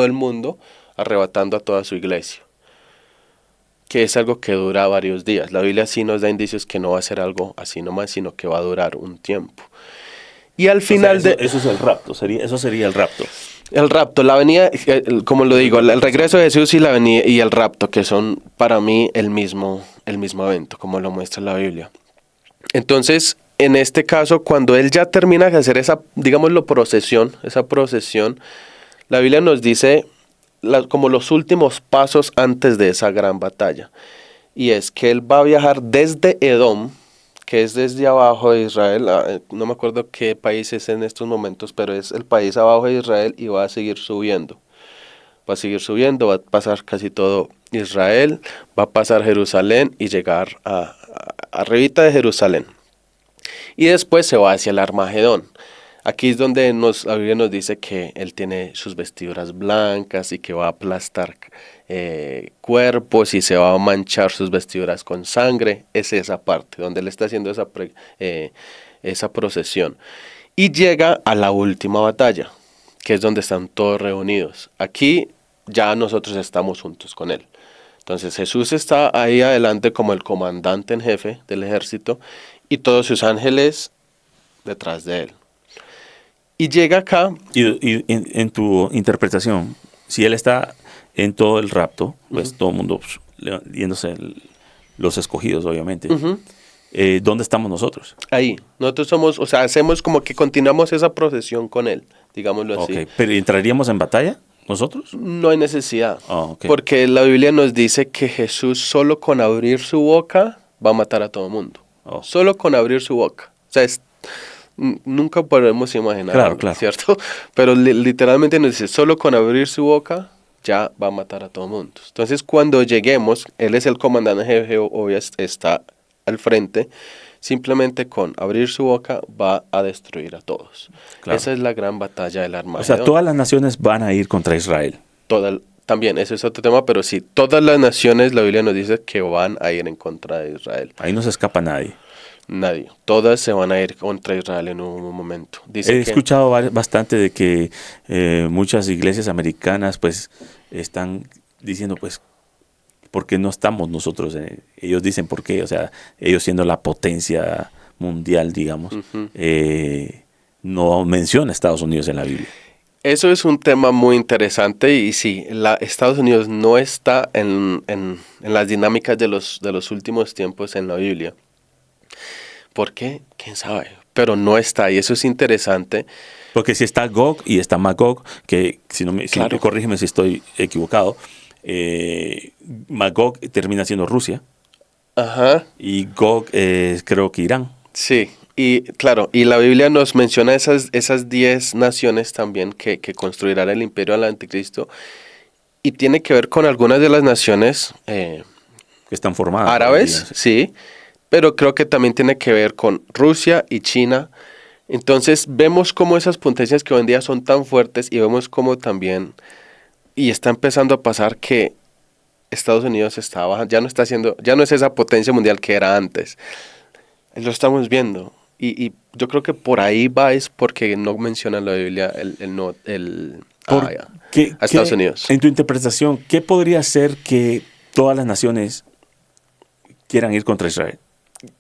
el mundo arrebatando a toda su iglesia. Que es algo que dura varios días. La Biblia sí nos da indicios que no va a ser algo así nomás, sino que va a durar un tiempo. Y al final eso es el rapto, eso sería el rapto. El rapto, la venida, como lo digo, el regreso de Jesús y la venida y el rapto, que son para mí el mismo evento, como lo muestra la Biblia. Entonces, en este caso, cuando él ya termina de hacer esa procesión, la Biblia nos dice como los últimos pasos antes de esa gran batalla. Y es que él va a viajar desde Edom, que es desde abajo de Israel, no me acuerdo qué país es en estos momentos, pero es el país abajo de Israel y va a seguir subiendo. Va a seguir subiendo, va a pasar casi todo Israel, va a pasar Jerusalén y llegar arribita de Jerusalén. Y después se va hacia el Armagedón. Aquí es donde la Biblia nos dice que él tiene sus vestiduras blancas y que va a aplastar cuerpos y se va a manchar sus vestiduras con sangre. Es esa parte donde él está haciendo esa procesión. Y llega a la última batalla, que es donde están todos reunidos. Aquí ya nosotros estamos juntos con él. Entonces Jesús está ahí adelante como el comandante en jefe del ejército y todos sus ángeles detrás de él. Y llega acá. Y en tu interpretación, si él está en todo el rapto, pues todo el mundo yéndose los escogidos, obviamente. ¿Dónde estamos nosotros? Ahí. Nosotros somos, hacemos como que continuamos esa procesión con él, digámoslo así. Okay. ¿Pero entraríamos en batalla nosotros? No hay necesidad. Okay. Porque la Biblia nos dice que Jesús solo con abrir su boca va a matar a todo el mundo. Solo con abrir su boca. O sea, nunca podemos imaginar, claro. ¿cierto? Pero literalmente nos dice, solo con abrir su boca, ya va a matar a todo el mundo. Entonces, cuando lleguemos, él es el comandante jefe, hoy está al frente, simplemente con abrir su boca va a destruir a todos. Claro. Esa es la gran batalla del O Armagedón. sea, todas las naciones van a ir contra Israel. También, ese es otro tema, pero sí, todas las naciones, la Biblia nos dice que van a ir en contra de Israel. Ahí no se escapa nadie. Nadie. Todas se van a ir contra Israel en un momento. Dice He escuchado bastante de que muchas iglesias americanas pues están diciendo pues ¿por qué no estamos nosotros? Ellos dicen por qué, o sea, ellos siendo la potencia mundial, digamos, no menciona Estados Unidos en la Biblia. Eso es un tema muy interesante y sí, Estados Unidos no está en las dinámicas de los últimos tiempos en la Biblia. ¿Por qué? ¿Quién sabe? Pero no está y eso es interesante. Porque si está Gog y está Magog, que Claro. corrígeme si estoy equivocado, Magog termina siendo Rusia Ajá, y Gog creo que Irán. sí. Y claro, y la Biblia nos menciona esas 10 naciones también que construirán el imperio del anticristo y tiene que ver con algunas de las naciones Que están formadas. árabes, sí, pero creo que también tiene que ver con Rusia y China. Entonces vemos cómo esas potencias que hoy en día son tan fuertes y vemos cómo también, y está empezando a pasar que Estados Unidos está bajando, ya no es esa potencia mundial que era antes. Lo estamos viendo. Y yo creo que por ahí va es porque no menciona la Biblia a Estados Unidos. En tu interpretación, ¿qué podría ser que todas las naciones quieran ir contra Israel?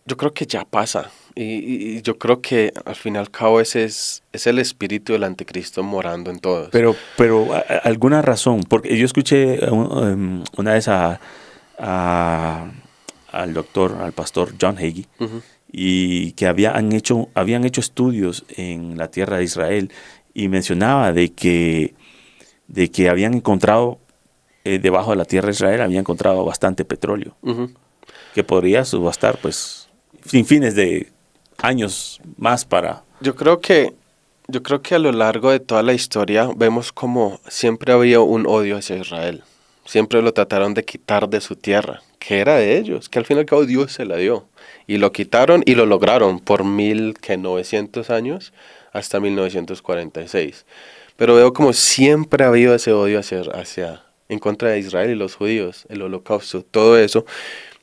Yo creo que ya pasa. Y yo creo que al fin y al cabo ese es el espíritu del anticristo morando en todos. Pero alguna razón, porque yo escuché una vez al pastor John Hagee, Ujú. y que habían hecho estudios en la tierra de Israel y mencionaba de que habían encontrado debajo de la tierra de Israel habían encontrado bastante petróleo Ujú. que podría subastar pues sin fines de años más para... Yo creo que a lo largo de toda la historia vemos como siempre había un odio hacia Israel. Siempre lo trataron de quitar de su tierra, que era de ellos, que al fin y al cabo Dios se la dio. Y lo quitaron y lo lograron por 1900 años hasta 1946. Pero veo como siempre ha habido ese odio en contra de Israel y los judíos, el holocausto, todo eso.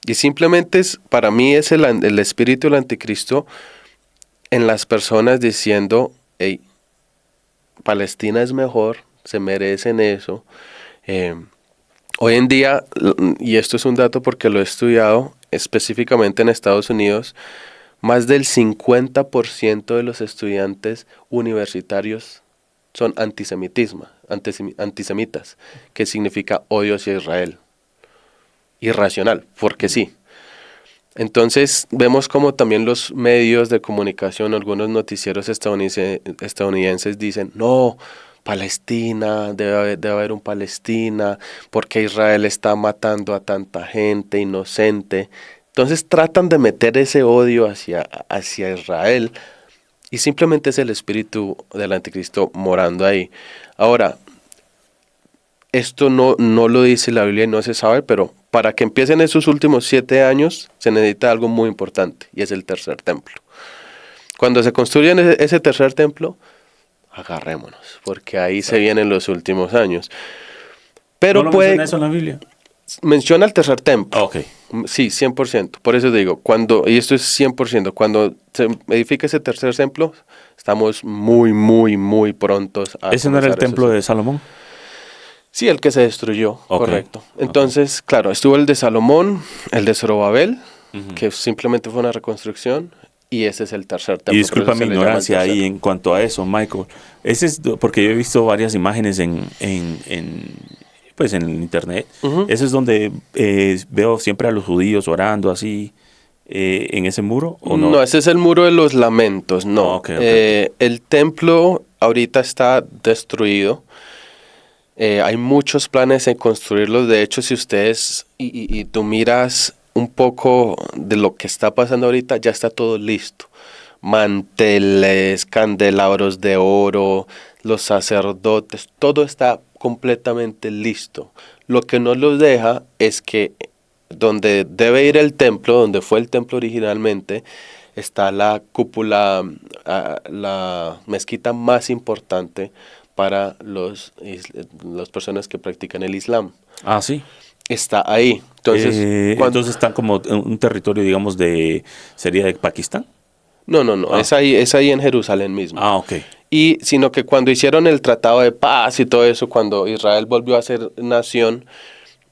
Y simplemente para mí es el espíritu del anticristo en las personas diciendo, hey, Palestina es mejor, se merecen eso. Hoy en día, y esto es un dato porque lo he estudiado, específicamente en Estados Unidos, más del 50% de los estudiantes universitarios son antisemitas, que significa odio hacia Israel. Irracional, porque sí. Entonces vemos como también los medios de comunicación, algunos noticieros estadounidenses dicen, no, Palestina, debe haber un Palestina, porque Israel está matando a tanta gente inocente. Entonces tratan de meter ese odio hacia Israel y simplemente es el espíritu del anticristo morando ahí. Ahora, esto no lo dice la Biblia y no se sabe, pero para que empiecen esos últimos 7 años se necesita algo muy importante y es el tercer templo. Cuando se construya ese tercer templo, agarrémonos, porque ahí se vienen los últimos años. Pero ¿No lo menciona eso en la Biblia? Menciona el tercer templo. Ok. Sí, 100%. Por eso digo, y esto es 100%, cuando se edifique ese tercer templo, estamos muy, muy, muy prontos a ¿Ese no era el comenzar templo esos- de Salomón? Sí, el que se destruyó, Ok. correcto. Entonces, claro, estuvo el de Salomón, el de Zorobabel, Ujú. que simplemente fue una reconstrucción, y ese es el tercer templo. Y por disculpa eso mi se le llama el ignorancia ahí tercero. en cuanto a eso, Michael. Ese es porque yo he visto varias imágenes pues en el internet. Ujú. Ese es donde veo siempre a los judíos orando así en ese muro, ¿o no? No, ese es el muro de los lamentos, no. Ok. El templo ahorita está destruido. Hay muchos planes en construirlos. De hecho, si ustedes y tú miras un poco de lo que está pasando ahorita, ya está todo listo. Manteles, candelabros de oro, los sacerdotes, todo está completamente listo. Lo que no los deja es que donde debe ir el templo, donde fue el templo originalmente, está la cúpula, la mezquita más importante para las personas que practican el Islam. Ah, sí. Está ahí. Entonces, entonces están como en un territorio, digamos, ¿sería de Pakistán? No, es ahí en Jerusalén mismo. Ah, ok. Y sino que cuando hicieron el tratado de paz y todo eso, cuando Israel volvió a ser nación,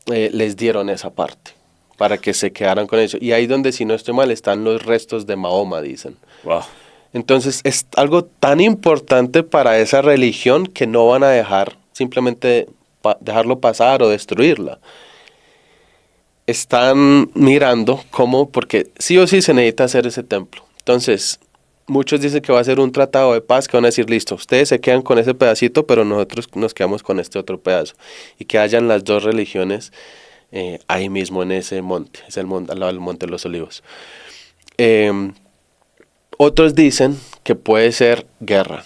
les dieron esa parte para que se quedaran con eso. Y ahí donde, si no estoy mal, están los restos de Mahoma, dicen. Wow. Entonces es algo tan importante para esa religión que no van a dejar simplemente dejarlo pasar o destruirla. Están mirando cómo, porque sí o sí se necesita hacer ese templo. Entonces, muchos dicen que va a ser un tratado de paz, que van a decir, listo, ustedes se quedan con ese pedacito, pero nosotros nos quedamos con este otro pedazo. Y que hayan las dos religiones ahí mismo en ese monte, es el monte, al lado del Monte de los Olivos. Otros dicen que puede ser guerra,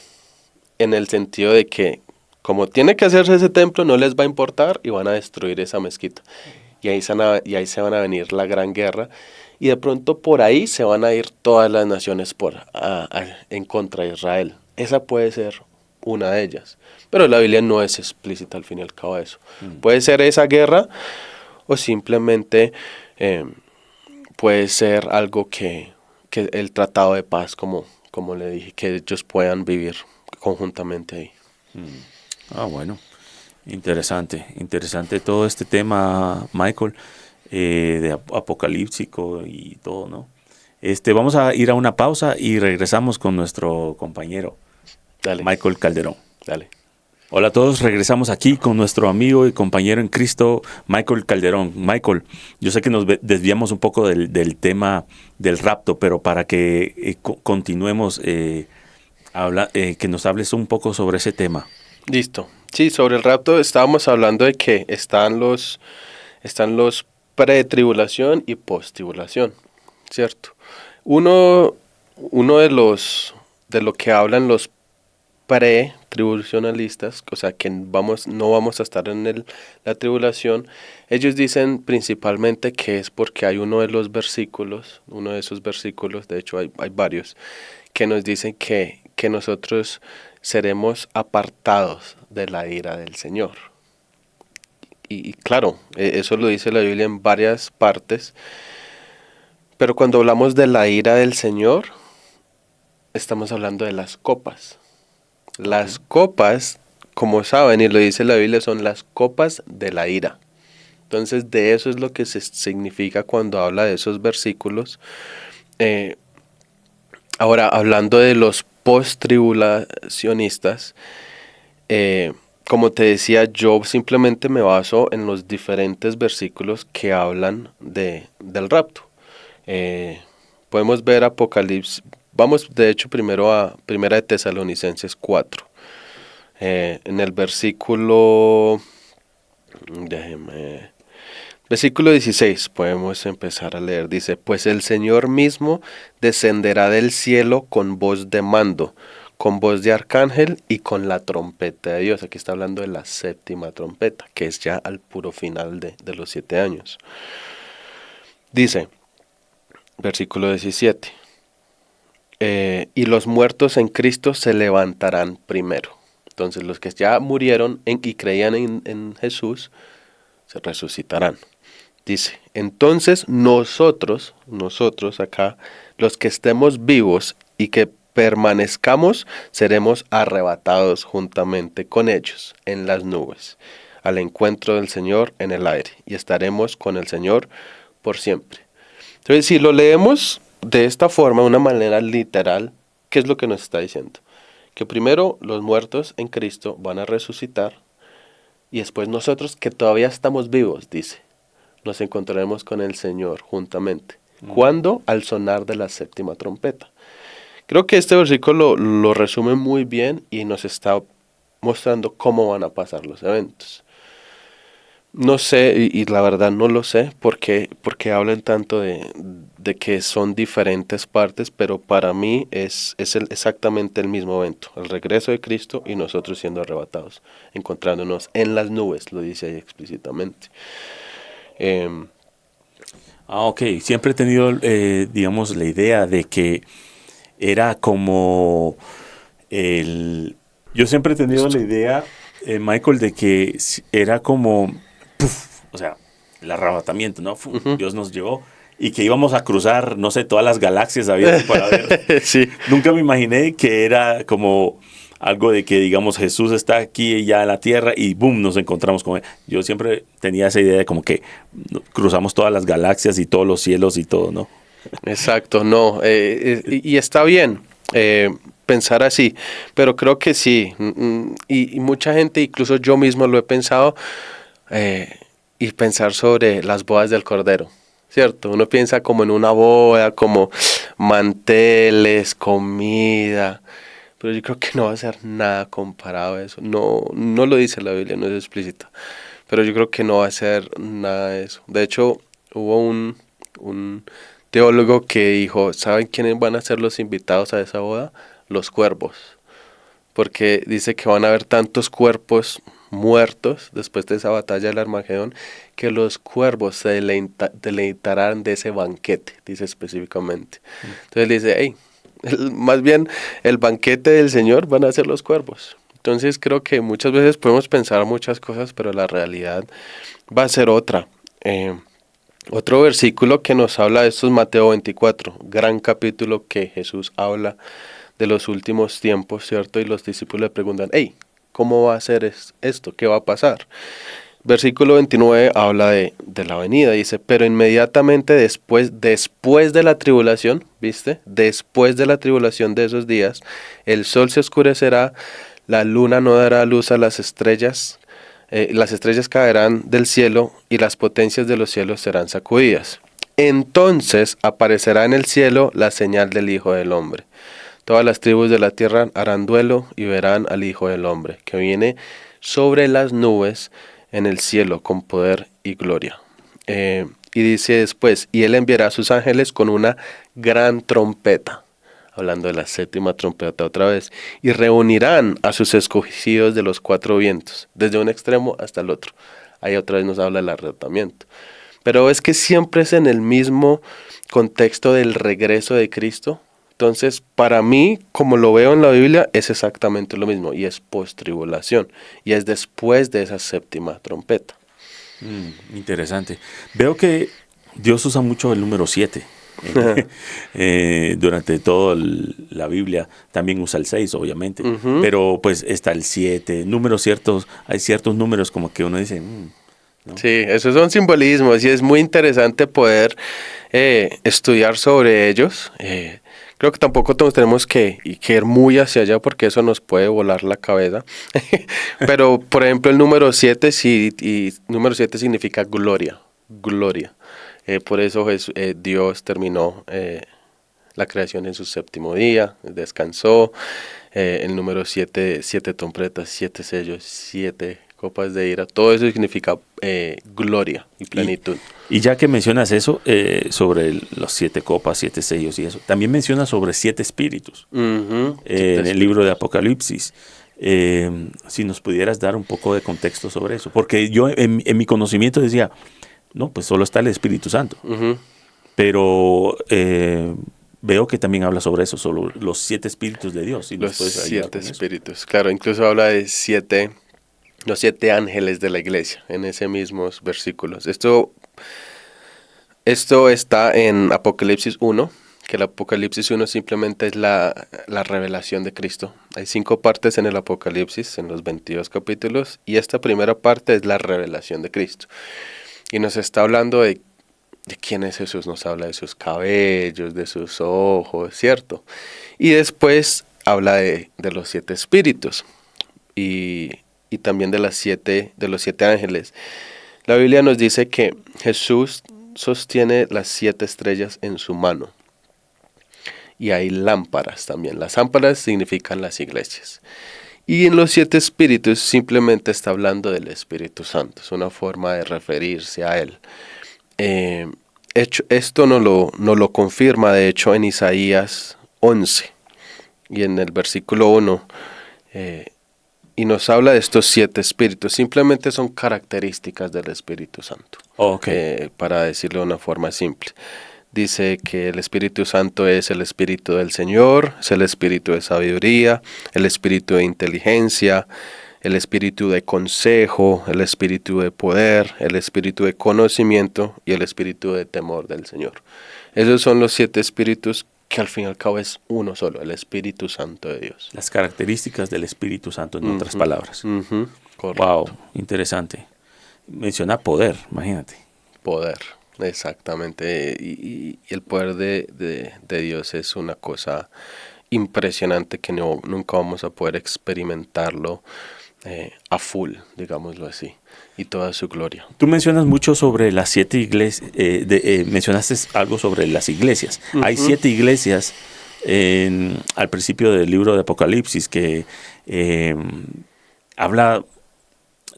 en el sentido de que como tiene que hacerse ese templo, no les va a importar y van a destruir esa mezquita. Y ahí se van a venir la gran guerra. Y de pronto por ahí se van a ir todas las naciones en contra de Israel. Esa puede ser una de ellas. Pero la Biblia no es explícita al fin y al cabo de eso. Puede ser esa guerra o simplemente puede ser algo que el tratado de paz, como le dije, que ellos puedan vivir conjuntamente ahí. Ah, bueno. Interesante todo este tema, Michael, de apocalíptico y todo, ¿no? Vamos a ir a una pausa y regresamos con nuestro compañero, Dale. Michael Calderón. Dale. Hola a todos, regresamos aquí con nuestro amigo y compañero en Cristo, Michael Calderón. Michael, yo sé que nos desviamos un poco del tema del rapto, pero para que continuemos, que nos hables un poco sobre ese tema. Listo. Sí, sobre el rapto estábamos hablando de que están los pre-tribulación y post-tribulación, ¿cierto? Uno de lo que hablan los pre-tribulacionalistas, o sea que no vamos a estar en la tribulación, ellos dicen principalmente que es porque hay uno de esos versículos, de hecho hay varios, que nos dicen que nosotros seremos apartados de la ira del Señor. Y claro, eso lo dice la Biblia en varias partes, pero cuando hablamos de la ira del Señor, estamos hablando de las copas. Las copas, como saben, y lo dice la Biblia, son las copas de la ira. Entonces, de eso es lo que se significa cuando habla de esos versículos. Ahora, hablando de los post-tribulacionistas, como te decía, yo simplemente me baso en los diferentes versículos que hablan del rapto. Podemos ver Apocalipsis. Vamos, de hecho, primero a Primera de Tesalonicenses 4. En el versículo 16 podemos empezar a leer. Dice, pues el Señor mismo descenderá del cielo con voz de mando, con voz de arcángel y con la trompeta de Dios. Aquí está hablando de la séptima trompeta, que es ya al puro final de los 7 años. Dice, versículo 17, y los muertos en Cristo se levantarán primero. Entonces los que ya murieron y creían en Jesús, se resucitarán. Dice, entonces nosotros acá, los que estemos vivos y que permanezcamos, seremos arrebatados juntamente con ellos en las nubes, al encuentro del Señor en el aire, y estaremos con el Señor por siempre. Entonces, si lo leemos de esta forma, de una manera literal, ¿qué es lo que nos está diciendo? Que primero los muertos en Cristo van a resucitar, y después nosotros que todavía estamos vivos, dice, nos encontraremos con el Señor juntamente. ¿Cuándo? Al sonar de la séptima trompeta. Creo que este versículo lo resume muy bien y nos está mostrando cómo van a pasar los eventos. No sé, y la verdad no lo sé, porque hablan tanto de que son diferentes partes, pero para mí es exactamente el mismo evento, el regreso de Cristo y nosotros siendo arrebatados, encontrándonos en las nubes, lo dice ahí explícitamente. Em, Ok. Siempre he tenido, digamos, la idea de que era como el... Yo siempre he tenido la idea, Michael, de que era como, ¡puf! O sea, el arrebatamiento, ¿no? ¡Fum! ujú. Dios nos llevó y que íbamos a cruzar, no sé, todas las galaxias habidas y por haber. Sí, Nunca me imaginé que era como algo de que, digamos, Jesús está aquí ya en la tierra y boom, nos encontramos con él. Yo siempre tenía esa idea de como que cruzamos todas las galaxias y todos los cielos y todo, ¿no? exacto, no, y está bien pensar así, pero creo que sí, y mucha gente, incluso yo mismo lo he pensado, eh, y pensar sobre las bodas del Cordero, ¿cierto? Uno piensa como en una boda, como manteles, comida, pero yo creo que no va a ser nada comparado a eso. No, no lo dice la Biblia, no es explícito, pero yo creo que no va a ser nada de eso. De hecho, hubo un teólogo que dijo, ¿saben quiénes van a ser los invitados a esa boda? Los cuervos, porque dice que van a haber tantos cuerpos muertos después de esa batalla del Armagedón que los cuervos se deleitarán de ese banquete, dice específicamente. Entonces dice, hey, más bien el banquete del Señor van a ser los cuervos. Entonces creo que muchas veces podemos pensar muchas cosas, pero la realidad va a ser otra. Otro versículo que nos habla de esto es Mateo 24, gran capítulo que Jesús habla de los últimos tiempos, ¿cierto? Y los discípulos le preguntan, hey, ¿cómo va a ser esto? ¿Qué va a pasar? Versículo 29 habla de la venida, dice, pero inmediatamente después de la tribulación, ¿viste? Después de la tribulación de esos días, el sol se oscurecerá, la luna no dará luz a las estrellas caerán del cielo y las potencias de los cielos serán sacudidas. Entonces aparecerá en el cielo la señal del Hijo del Hombre. Todas las tribus de la tierra harán duelo y verán al Hijo del Hombre, que viene sobre las nubes en el cielo con poder y gloria. Y dice después, y él enviará a sus ángeles con una gran trompeta, hablando de la séptima trompeta otra vez, y reunirán a sus escogidos de los cuatro vientos, desde un extremo hasta el otro. Ahí otra vez nos habla del arrebatamiento. Pero es que siempre es en el mismo contexto del regreso de Cristo. Entonces, para mí, como lo veo en la Biblia, es exactamente lo mismo, y es post-tribulación, y es después de esa séptima trompeta. Interesante. Veo que Dios usa mucho el número 7. Durante toda la Biblia también usa el 6, obviamente. Ujú. Pero pues está el 7. Números ciertos, hay ciertos números como que uno dice, ¿no? Sí, esos son simbolismos y es muy interesante poder estudiar sobre ellos. Creo que tampoco todos tenemos que ir muy hacia allá porque eso nos puede volar la cabeza. Pero, por ejemplo, el número 7 sí, y número 7 significa gloria, gloria. Por eso Dios terminó la creación en su séptimo día, descansó. El número 7, 7 trompetas, 7 sellos, 7 copas de ira, todo eso significa gloria y plenitud. Y ya que mencionas eso, sobre los 7 copas, 7 sellos y eso, también mencionas sobre 7 espíritus Ujú, en el libro de Apocalipsis. Si nos pudieras dar un poco de contexto sobre eso, porque yo en mi conocimiento decía, no, pues solo está el Espíritu Santo, ujú. pero veo que también habla sobre eso, sobre los 7 espíritus de Dios. Si nos Los puedes ayudar 7 con eso. espíritus, claro, incluso habla de los 7 ángeles de la iglesia en ese mismos versículos. Esto está en Apocalipsis 1, que el Apocalipsis 1 simplemente es la revelación de Cristo. Hay 5 partes en el Apocalipsis, en los 22 capítulos, y esta primera parte es la revelación de Cristo. Y nos está hablando de quién es Jesús, nos habla de sus cabellos, de sus ojos, ¿cierto? Y después habla de los 7 espíritus y también de los 7 ángeles. La Biblia nos dice que Jesús sostiene las 7 estrellas en su mano. Y hay lámparas también. Las lámparas significan las iglesias. Y en los 7 espíritus simplemente está hablando del Espíritu Santo. Es una forma de referirse a Él. Esto no lo confirma, de hecho, en Isaías 11 y en el versículo 1. Y nos habla de estos 7 espíritus. Simplemente son características del Espíritu Santo. Para decirlo de una forma simple. Dice que el Espíritu Santo es el Espíritu del Señor, es el Espíritu de sabiduría, el Espíritu de inteligencia, el Espíritu de consejo, el Espíritu de poder, el Espíritu de conocimiento y el Espíritu de temor del Señor. Esos son los 7 espíritus que al fin y al cabo es uno solo, el Espíritu Santo de Dios. Las características del Espíritu Santo, en otras palabras. Correcto. Wow, interesante. Menciona poder, imagínate. Poder. Exactamente, y el poder de Dios es una cosa impresionante que nunca vamos a poder experimentarlo a full, digámoslo así, y toda su gloria. Tú mencionas mucho sobre las 7 iglesias, mencionaste algo sobre las iglesias. Hay 7 iglesias al principio del libro de Apocalipsis que habla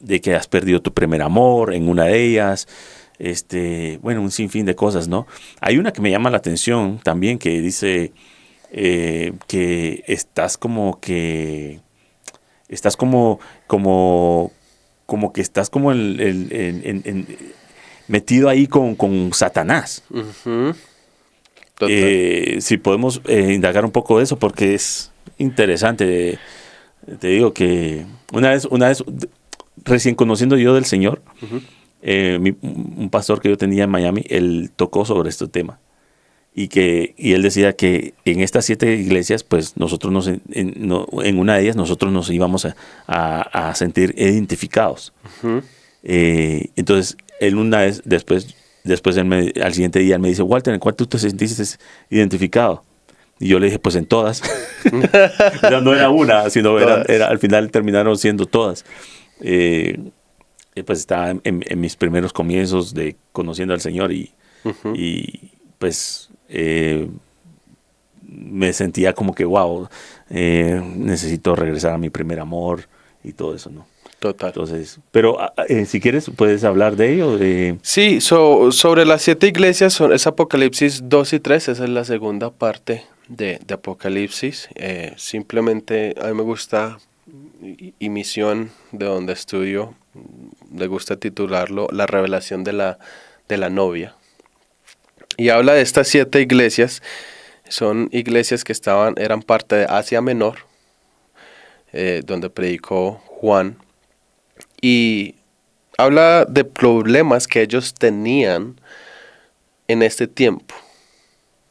de que has perdido tu primer amor en una de ellas. Un sinfín de cosas, ¿no? Hay una que me llama la atención también que dice que estás como que estás como que estás como metido ahí con Satanás. Si podemos indagar un poco de eso porque es interesante. Te digo que una vez recién conociendo yo del Señor, un pastor que yo tenía en Miami, él tocó sobre este tema y él decía que en estas 7 iglesias, pues nosotros en una de ellas nosotros nos íbamos a sentir identificados. Entonces él una vez después al siguiente día él me dice: Walter, ¿en cuál tú te sentiste identificado? Y yo le dije: pues en todas. No era una, sino era al final terminaron siendo todas. Pues estaba en mis primeros comienzos de conociendo al Señor y pues me sentía como que wow, necesito regresar a mi primer amor y todo eso, ¿no? Total. Entonces, pero si quieres puedes hablar de ello. Sí, sobre las 7 iglesias es Apocalipsis 2 y 3, esa es la segunda parte de Apocalipsis. Simplemente a mí me gusta, y misión de donde estudio, le gusta titularlo La revelación de la novia. Y habla de estas 7 iglesias. Son iglesias que eran parte de Asia Menor, donde predicó Juan. Y habla de problemas que ellos tenían en este tiempo.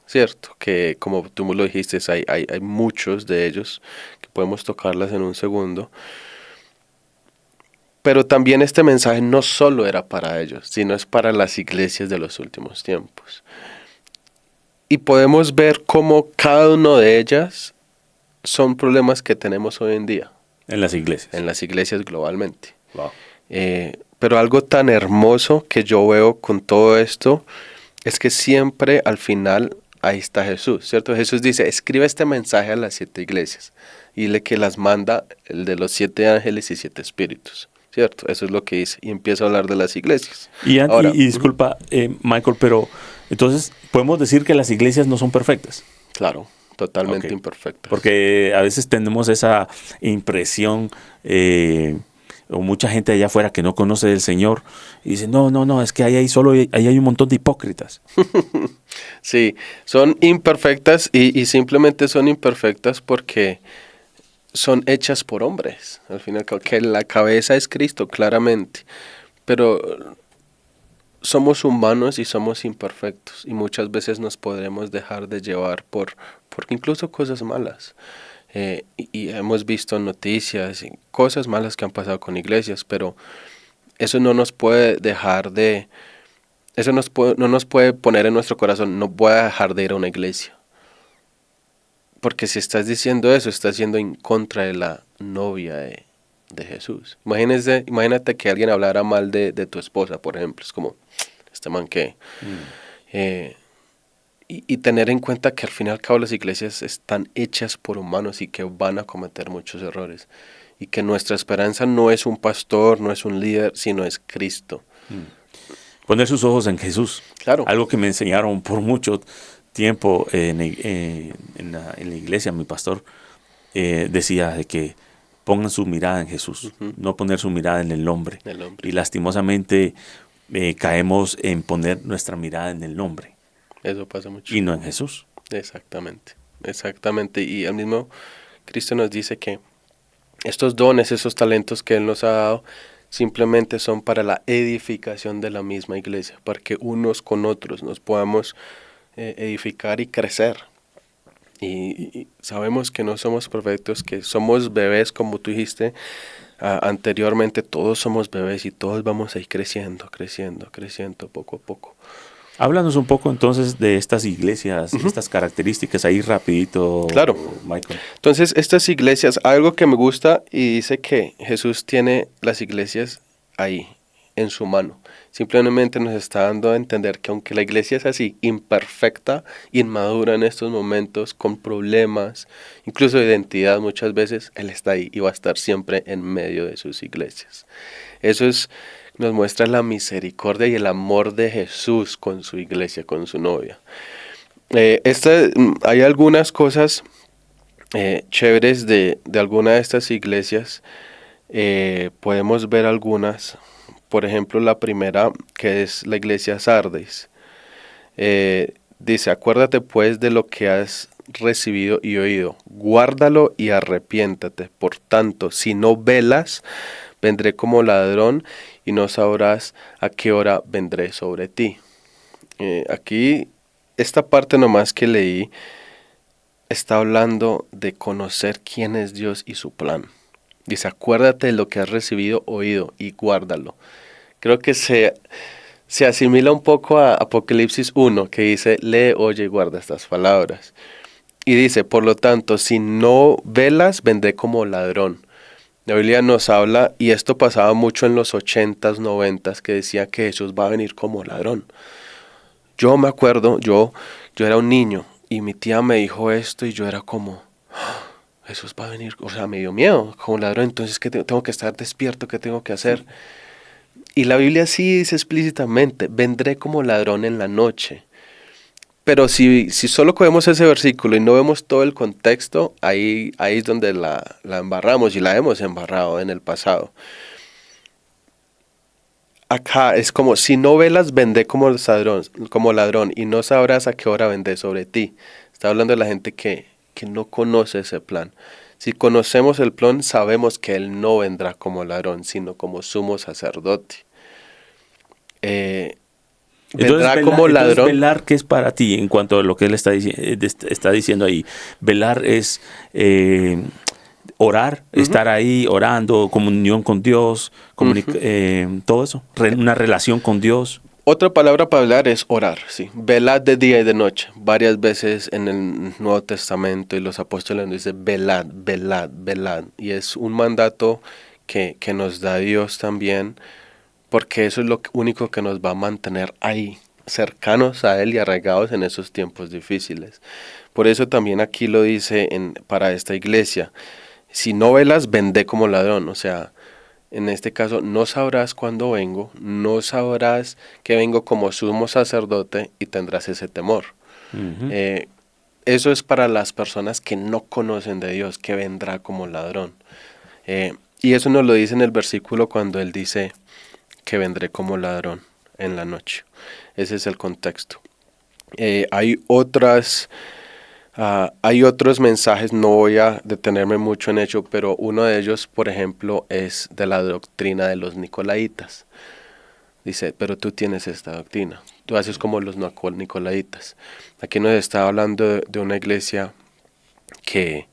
¿Cierto? Que como tú me lo dijiste, hay muchos de ellos que podemos tocarlas en un segundo. Pero también este mensaje no solo era para ellos, sino es para las iglesias de los últimos tiempos. Y podemos ver cómo cada una de ellas son problemas que tenemos hoy en día. En las iglesias. En las iglesias globalmente. Wow. Pero algo tan hermoso que yo veo con todo esto es que siempre al final ahí está Jesús, ¿cierto? Jesús dice: escribe este mensaje a las 7 iglesias y dile que las manda el de los 7 ángeles y 7 espíritus. ¿Cierto? Eso es lo que dice. Y empieza a hablar de las iglesias. Ahora, disculpa, Michael, pero entonces podemos decir que las iglesias no son perfectas. Claro, totalmente imperfectas. Porque a veces tenemos esa impresión, o mucha gente allá afuera que no conoce del Señor y dice: no, es que ahí hay un montón de hipócritas. Sí, son imperfectas y simplemente son imperfectas porque son hechas por hombres, al final, que la cabeza es Cristo, claramente, pero somos humanos y somos imperfectos, y muchas veces nos podremos dejar de llevar por incluso cosas malas, y hemos visto noticias y cosas malas que han pasado con iglesias, pero eso no nos puede dejar de, no nos puede poner en nuestro corazón: no voy a dejar de ir a una iglesia. Porque si estás diciendo eso, estás yendo en contra de la novia de Jesús. Imagínate que alguien hablara mal de tu esposa, por ejemplo. Es como, este man que... y tener en cuenta que al fin y al cabo las iglesias están hechas por humanos y que van a cometer muchos errores. Y que nuestra esperanza no es un pastor, no es un líder, sino es Cristo. Poner sus ojos en Jesús. Claro. Algo que me enseñaron por mucho tiempo en la iglesia, mi pastor decía de que pongan su mirada en Jesús, no poner su mirada en el hombre. Y lastimosamente caemos en poner nuestra mirada en el hombre. Eso pasa mucho. Y no en Jesús. Exactamente, exactamente. Y el mismo Cristo nos dice que estos dones, esos talentos que Él nos ha dado, simplemente son para la edificación de la misma iglesia, para que unos con otros nos podamos edificar y crecer. Y sabemos que no somos perfectos, que somos bebés, como tú dijiste anteriormente, todos somos bebés y todos vamos a ir creciendo poco a poco. Háblanos un poco entonces de estas iglesias, estas características ahí rapidito, claro. Michael. Entonces, estas iglesias, algo que me gusta y dice que Jesús tiene las iglesias ahí, en su mano. Simplemente nos está dando a entender que aunque la iglesia es así, imperfecta, inmadura en estos momentos, con problemas, incluso de identidad muchas veces, Él está ahí y va a estar siempre en medio de sus iglesias. Eso nos muestra la misericordia y el amor de Jesús con su iglesia, con su novia. Hay algunas cosas chéveres de alguna de estas iglesias. Podemos ver algunas. Por ejemplo, la primera, que es la iglesia Sardis. Dice, acuérdate pues de lo que has recibido y oído, guárdalo y arrepiéntate. Por tanto, si no velas, vendré como ladrón y no sabrás a qué hora vendré sobre ti. Aquí, esta parte nomás que leí, está hablando de conocer quién es Dios y su plan. Dice, acuérdate de lo que has recibido, oído y guárdalo. Creo que se asimila un poco a Apocalipsis 1, que dice, lee, oye y guarda estas palabras. Y dice, por lo tanto, si no velas, vendré como ladrón. La Biblia nos habla, y esto pasaba mucho en los 80s, 90s, que decía que Jesús va a venir como ladrón. Yo me acuerdo, yo era un niño, y mi tía me dijo esto, y yo era como, Jesús va a venir, o sea, me dio miedo como ladrón, entonces ¿qué tengo que estar despierto? ¿Qué tengo que hacer? Y la Biblia sí dice explícitamente, vendré como ladrón en la noche. Pero si solo cogemos ese versículo y no vemos todo el contexto, ahí es donde la embarramos y la hemos embarrado en el pasado. Acá es como, si no velas, vendré como ladrón y no sabrás a qué hora vendré sobre ti. Está hablando de la gente que no conoce ese plan. Si conocemos el plan, sabemos que Él no vendrá como ladrón, sino como sumo sacerdote. Vendrá como ladrón. Entonces, velar, ¿qué es para ti en cuanto a lo que él está diciendo ahí? Velar es orar, estar ahí orando, comunión con Dios, todo eso, una relación con Dios. Otra palabra para hablar es orar, sí. Velad de día y de noche. Varias veces en el Nuevo Testamento y los apóstoles nos dicen velad, velad, velad. Y es un mandato que nos da Dios también, porque eso es lo único que nos va a mantener ahí, cercanos a Él y arraigados en esos tiempos difíciles. Por eso también aquí lo dice para esta iglesia. Si no velas, vendré como ladrón. O sea, en este caso, no sabrás cuándo vengo, no sabrás que vengo como sumo sacerdote y tendrás ese temor. Uh-huh. Eso es para las personas que no conocen de Dios, que vendrá como ladrón. Y eso nos lo dice en el versículo cuando Él dice que vendré como ladrón en la noche. Ese es el contexto. Hay otros mensajes, no voy a detenerme mucho en ello, pero uno de ellos, por ejemplo, es de la doctrina de los nicolaitas. Dice, pero tú tienes esta doctrina, tú haces como los nicolaitas. Aquí nos está hablando de una iglesia que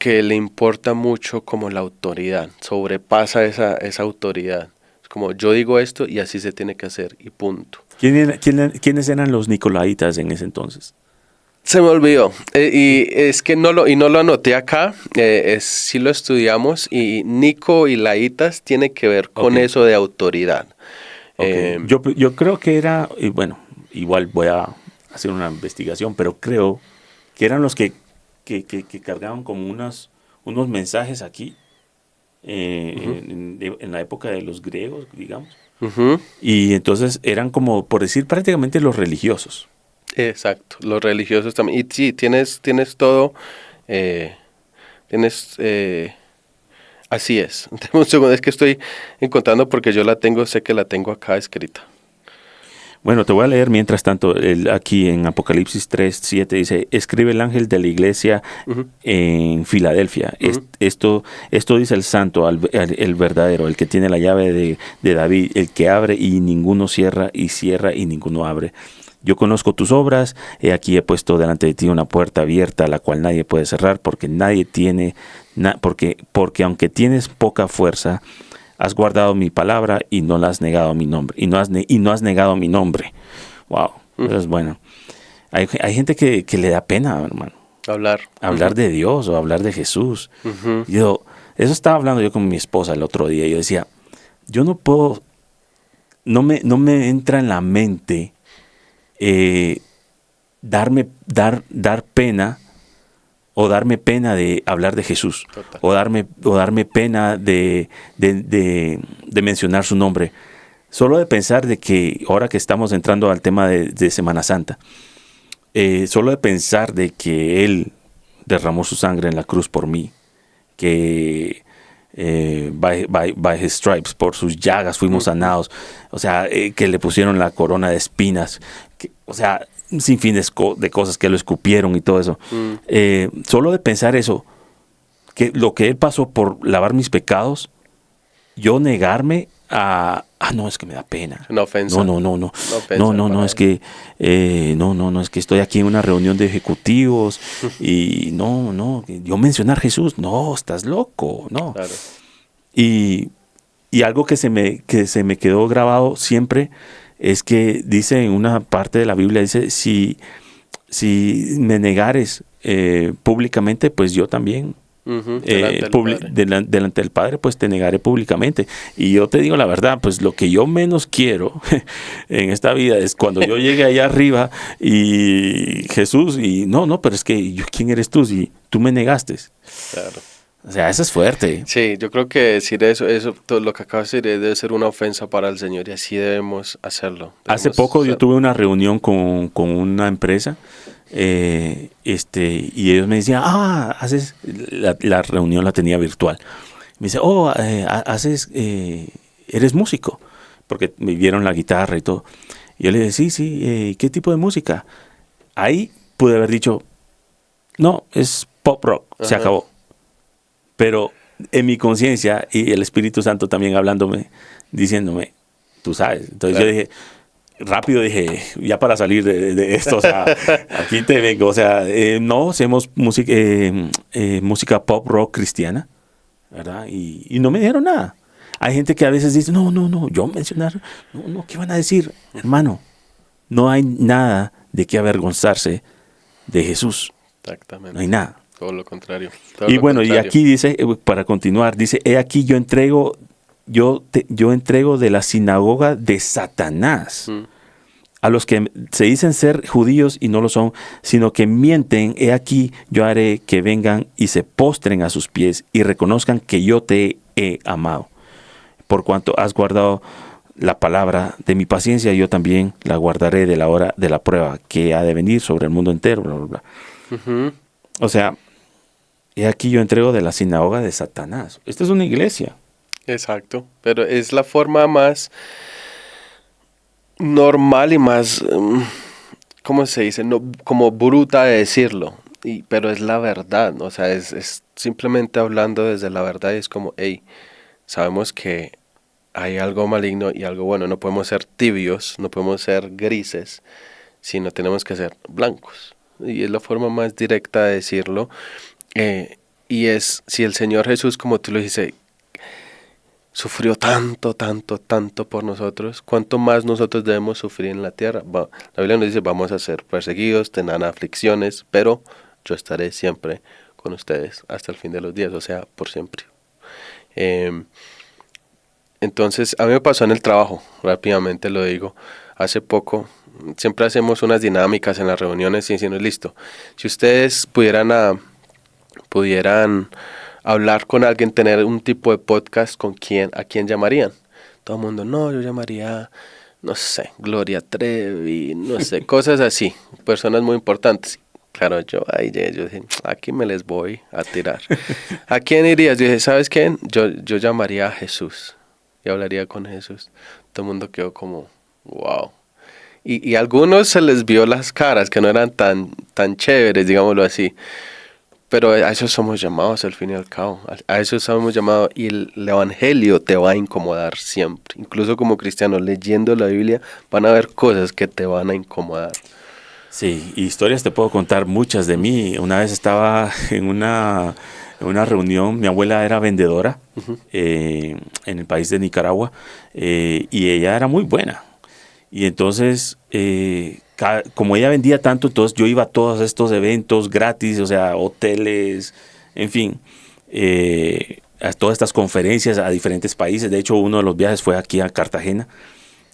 le importa mucho como la autoridad, sobrepasa esa autoridad. Es como yo digo esto y así se tiene que hacer y punto. ¿Quiénes eran los nicolaitas en ese entonces? Se me olvidó, y es que no lo anoté acá, sí lo estudiamos, y Nico y laitas tiene que ver con eso de autoridad. Okay. Yo creo que era, y bueno, igual voy a hacer una investigación, pero creo que eran los que cargaban como unos mensajes aquí, en la época de los griegos, digamos. Ujú. Y entonces eran como, por decir, prácticamente los religiosos. Exacto, los religiosos también. Y sí, tienes todo, tienes, así es. Dame un segundo, es que estoy encontrando porque yo la tengo, sé que la tengo acá escrita. Bueno, te voy a leer mientras tanto, aquí en Apocalipsis 3:7 dice, escribe el ángel de la iglesia Ujú, en Filadelfia. ujú. Esto dice el santo, el verdadero, el que tiene la llave de David, el que abre y ninguno cierra, y cierra y ninguno abre. Yo conozco tus obras, he aquí he puesto delante de ti una puerta abierta, la cual nadie puede cerrar, porque nadie tiene, porque aunque tienes poca fuerza, has guardado mi palabra y no la has negado a mi nombre. Y no has negado mi nombre. Wow, eso es bueno. Hay gente que le da pena, hermano, Hablar. hablar de Dios o hablar de Jesús. Ujú. Eso estaba hablando yo con mi esposa el otro día. Yo decía, yo no puedo, no me entra en la mente dar pena o darme pena de hablar de Jesús, Total. o darme pena de mencionar su nombre. Solo de pensar de que ahora que estamos entrando al tema de Semana Santa, solo de pensar de que Él derramó su sangre en la cruz por mí, que by his stripes, por sus llagas fuimos sanados, o sea, que le pusieron la corona de espinas, o sea, un sinfín de cosas, que lo escupieron y todo eso. Solo de pensar eso, que lo que Él pasó por lavar mis pecados, yo negarme no, es que me da pena. Una ofensa. No. Una ofensa No, para es él. que no, es que estoy aquí en una reunión de ejecutivos y no, yo mencionar Jesús, no, estás loco, no. Claro. Y algo que se me quedó grabado siempre es que dice en una parte de la Biblia, dice, si me negares públicamente, pues yo también Ujú, delante del Padre. delante del Padre, pues te negaré públicamente. Y yo te digo la verdad, pues lo que yo menos quiero en esta vida es cuando yo llegue allá arriba y Jesús, y no, pero es que ¿quién eres tú si tú me negaste? Claro. O sea, eso es fuerte. Sí, yo creo que decir eso, todo lo que acabas de decir debe ser una ofensa para el Señor y así debemos hacerlo. Hace Debemos poco yo hacerlo. tuve una reunión con una empresa, y ellos me decían, haces, la reunión la tenía virtual. Me dice, eres músico, porque me vieron la guitarra y todo. Y yo le dije, sí, ¿qué tipo de música? Ahí pude haber dicho, no, es pop rock, se Ajá. acabó. Pero en mi conciencia y el Espíritu Santo también hablándome, diciéndome, tú sabes. Entonces Claro. yo dije, rápido dije, ya para salir de esto, o sea, aquí te vengo, o sea, no, hacemos música pop rock cristiana, ¿verdad? Y no me dijeron nada. Hay gente que a veces dice, no, yo mencionar, no, ¿qué van a decir? Hermano, no hay nada de qué avergonzarse de Jesús, Exactamente. no hay nada. Todo lo contrario. Todo Y lo bueno, y contrario. aquí dice, para continuar, dice, he aquí yo entrego de la sinagoga de Satanás Mm. a los que se dicen ser judíos y no lo son, sino que mienten. He aquí yo haré que vengan y se postren a sus pies y reconozcan que yo te he amado. Por cuanto has guardado la palabra de mi paciencia, yo también la guardaré de la hora de la prueba que ha de venir sobre el mundo entero, bla, bla, bla. Ujú. O sea, he aquí yo entrego de la sinagoga de Satanás. Esta es una iglesia. Exacto. Pero es la forma más normal y más, ¿cómo se dice? No, como bruta de decirlo. Pero es la verdad, ¿no? O sea, es simplemente hablando desde la verdad y es como, hey, sabemos que hay algo maligno y algo bueno. No podemos ser tibios, no podemos ser grises, sino tenemos que ser blancos. Y es la forma más directa de decirlo. Y es, si el Señor Jesús, como tú lo dices, sufrió tanto, tanto, tanto por nosotros, ¿cuánto más nosotros debemos sufrir en la tierra? La Biblia nos dice, vamos a ser perseguidos, tendrán aflicciones, pero yo estaré siempre con ustedes hasta el fin de los días, o sea, por siempre. Entonces, a mí me pasó en el trabajo, rápidamente lo digo, hace poco siempre hacemos unas dinámicas en las reuniones y decimos, listo, si ustedes pudieran hablar con alguien, tener un tipo de podcast, ¿a quién llamarían? Todo el mundo, no, yo llamaría, no sé, Gloria Trevi, no sé, cosas así, personas muy importantes. Claro, yo dije, aquí me les voy a tirar. ¿A quién irías? Yo dije, ¿sabes quién? Yo llamaría a Jesús y hablaría con Jesús. Todo el mundo quedó como, wow. Y a algunos se les vio las caras que no eran tan chéveres, digámoslo así. Pero a eso somos llamados al fin y al cabo. A eso somos llamados y el evangelio te va a incomodar siempre. Incluso como cristiano, leyendo la Biblia, van a haber cosas que te van a incomodar. Sí, historias te puedo contar muchas de mí. Una vez estaba en una reunión, mi abuela era vendedora en el país de Nicaragua y ella era muy buena. Y entonces, como ella vendía tanto, entonces yo iba a todos estos eventos gratis, o sea, hoteles, en fin, a todas estas conferencias a diferentes países. De hecho, uno de los viajes fue aquí a Cartagena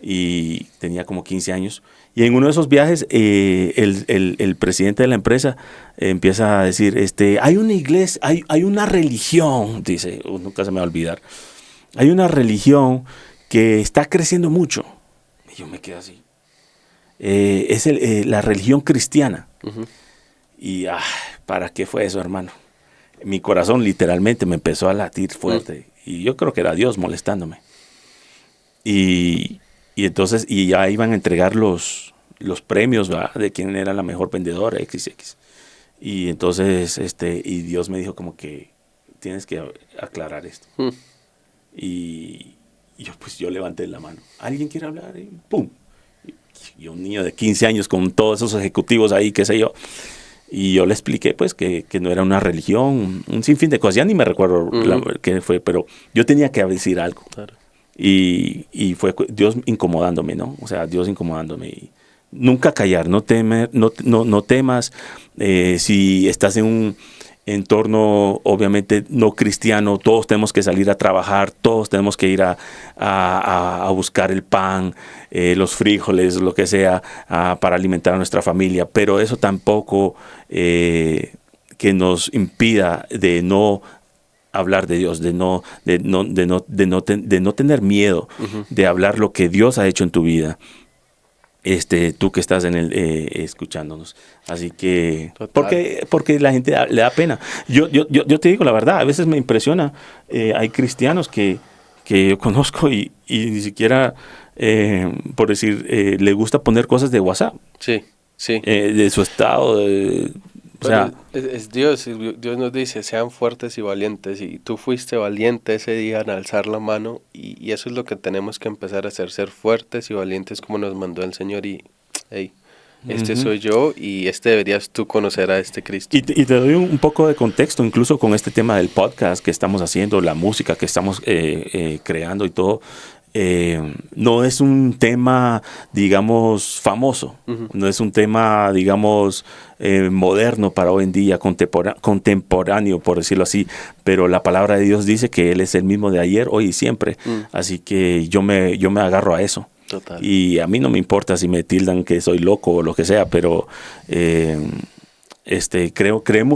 y tenía como 15 años. Y en uno de esos viajes, el presidente de la empresa empieza a decir, hay una iglesia, hay una religión, dice, nunca se me va a olvidar, hay una religión que está creciendo mucho. Y yo me quedo así. Es la religión cristiana. Uh-huh. Y, ¿para qué fue eso, hermano? Mi corazón literalmente me empezó a latir fuerte. Uh-huh. Y yo creo que era Dios molestándome. Y entonces, y ya iban a entregar los premios, ¿verdad? De quién era la mejor vendedora, XX. Y entonces, y Dios me dijo como que tienes que aclarar esto. Y yo levanté la mano. ¿Alguien quiere hablar? Y ¡pum! Y un niño de 15 años con todos esos ejecutivos ahí, qué sé yo. Y yo le expliqué pues que no era una religión, un sinfín de cosas. Ya ni me recuerdo qué fue, pero yo tenía que decir algo. Claro. Y fue Dios incomodándome, ¿no? O sea, Dios incomodándome. Y nunca callar, no temas. Si estás en un entorno obviamente no cristiano, todos tenemos que salir a trabajar, todos tenemos que ir a buscar el pan, los frijoles, lo que sea, para alimentar a nuestra familia, pero eso tampoco que nos impida de no hablar de Dios, de no tener miedo de hablar lo que Dios ha hecho en tu vida. Tú que estás escuchándonos. Así que, porque la gente le da pena. Yo te digo la verdad, a veces me impresiona. Hay cristianos que yo conozco y ni siquiera, por decir, le gusta poner cosas de WhatsApp. Sí, sí. De su estado. O sea, es Dios. Dios nos dice, sean fuertes y valientes. Y tú fuiste valiente ese día en alzar la mano. Y eso es lo que tenemos que empezar a hacer, ser fuertes y valientes como nos mandó el Señor. Y, hey, soy yo y deberías tú conocer a este Cristo. Y te doy un poco de contexto, incluso con este tema del podcast que estamos haciendo, la música que estamos creando y todo. No es un tema, digamos, famoso, no es un tema, digamos, moderno para hoy en día, contemporáneo, por decirlo así, pero la palabra de Dios dice que Él es el mismo de ayer, hoy y siempre, así que yo me agarro a eso. Total. Y a mí no me importa si me tildan que soy loco o lo que sea, pero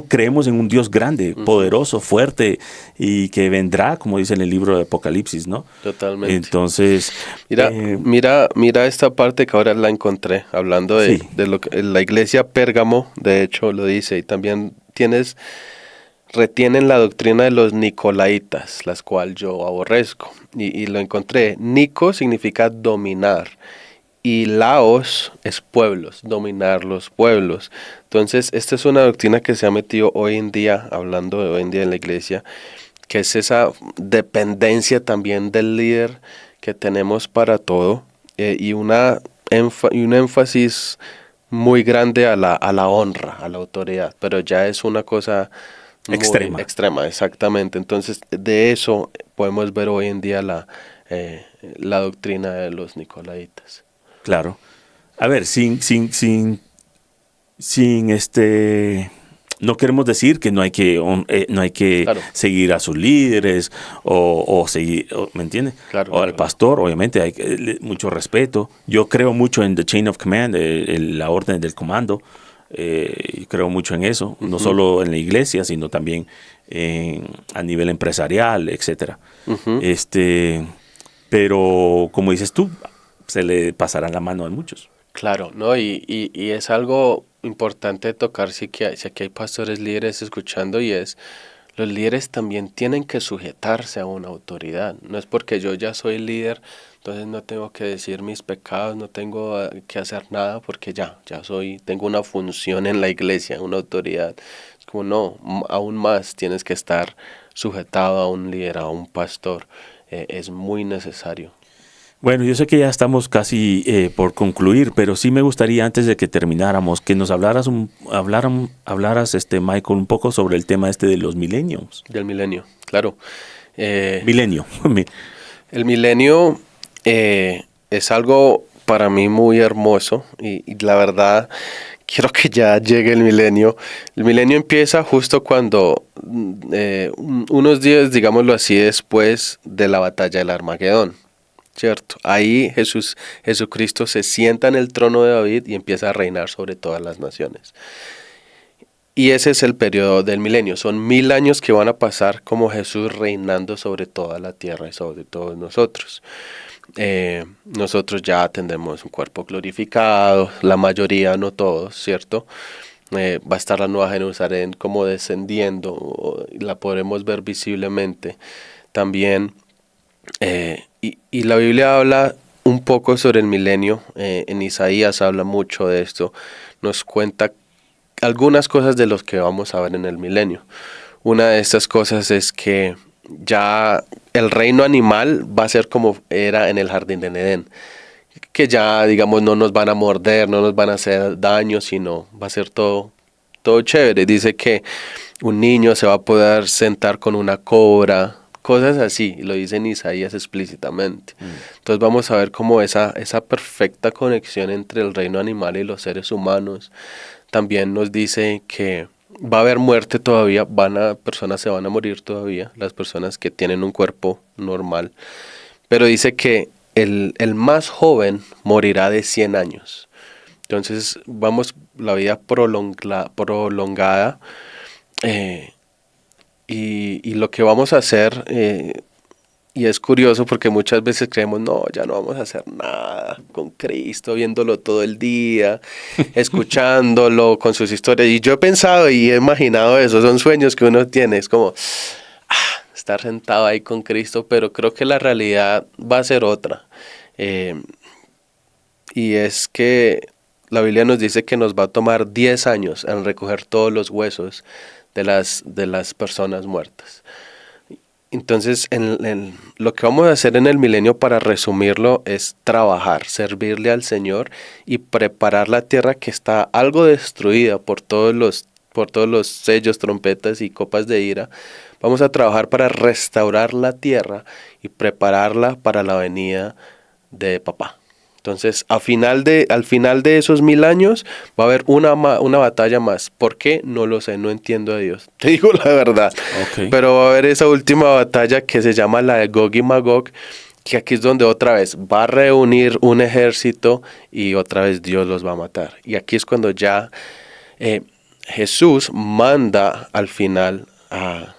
creemos en un Dios grande, poderoso, fuerte y que vendrá, como dice en el libro de Apocalipsis, ¿no? Totalmente. Entonces, mira esta parte que ahora la encontré, hablando de lo que la iglesia Pérgamo, de hecho, lo dice, y también retienen la doctrina de los nicolaitas, las cual yo aborrezco, y lo encontré. Nico significa dominar, y laos es pueblos, dominar los pueblos. Entonces, esta es una doctrina que se ha metido hoy en día, hablando de hoy en día en la iglesia, que es esa dependencia también del líder que tenemos para todo, y un énfasis muy grande a la honra, a la autoridad, pero ya es una cosa extrema, exactamente. Entonces, de eso podemos ver hoy en día la doctrina de los nicolaitas. Claro. A ver, sin no queremos decir que no hay que Claro. seguir a sus líderes o seguir, ¿me entiendes? Claro, O al claro. pastor, obviamente, hay mucho respeto. Yo creo mucho en the chain of command, la orden del comando. Yo creo mucho en eso, no solo en la iglesia, sino también a nivel empresarial, etcétera. Pero como dices tú, se le pasará la mano a muchos. Claro, ¿no? Y es algo importante de tocar si aquí hay pastores líderes escuchando y es, los líderes también tienen que sujetarse a una autoridad. No es porque yo ya soy líder, entonces no tengo que decir mis pecados, no tengo que hacer nada porque tengo una función en la iglesia, una autoridad. Es como no, aún más tienes que estar sujetado a un líder, a un pastor. Es muy necesario. Bueno, yo sé que ya estamos casi por concluir, pero sí me gustaría antes de que termináramos que nos hablaras, Michael, un poco sobre el tema de los millennials. Del milenio, claro. Milenio. El milenio es algo para mí muy hermoso y la verdad quiero que ya llegue el milenio. El milenio empieza justo cuando unos días, digámoslo así, después de la batalla del Armagedón. ¿Cierto? Ahí Jesucristo se sienta en el trono de David y empieza a reinar sobre todas las naciones. Y ese es el periodo del milenio. Son 1000 años que van a pasar como Jesús reinando sobre toda la tierra y sobre todos nosotros. Nosotros ya tendremos un cuerpo glorificado, la mayoría, no todos, ¿cierto? Va a estar la Nueva Jerusalén como descendiendo, la podremos ver visiblemente. También y la Biblia habla un poco sobre el milenio, en Isaías habla mucho de esto, nos cuenta algunas cosas de los que vamos a ver en el milenio. Una de estas cosas es que ya el reino animal va a ser como era en el jardín de Edén, que ya digamos no nos van a morder, no nos van a hacer daño, sino va a ser todo chévere. Dice que un niño se va a poder sentar con una cobra, cosas así, lo dice en Isaías explícitamente. Entonces vamos a ver como esa perfecta conexión entre el reino animal y los seres humanos. También nos dice que va a haber muerte todavía, personas se van a morir todavía, las personas que tienen un cuerpo normal. Pero dice que el más joven morirá de 100 años. Entonces la vida prolongada. Y lo que vamos a hacer, y es curioso porque muchas veces creemos, no, ya no vamos a hacer nada con Cristo, viéndolo todo el día, escuchándolo con sus historias. Y yo he pensado y he imaginado eso, son sueños que uno tiene, es como estar sentado ahí con Cristo, pero creo que la realidad va a ser otra. Y es que la Biblia nos dice que nos va a tomar 10 años en recoger todos los huesos de las personas muertas. Entonces, lo que vamos a hacer en el milenio, para resumirlo, es trabajar, servirle al Señor y preparar la tierra que está algo destruida por todos los sellos, trompetas y copas de ira. Vamos a trabajar para restaurar la tierra y prepararla para la venida de Papá. Entonces, al final de esos 1000 años va a haber una batalla más. ¿Por qué? No lo sé, no entiendo a Dios. Te digo la verdad. Okay. Pero va a haber esa última batalla que se llama la de Gog y Magog, que aquí es donde otra vez va a reunir un ejército y otra vez Dios los va a matar. Y aquí es cuando ya Jesús manda al final a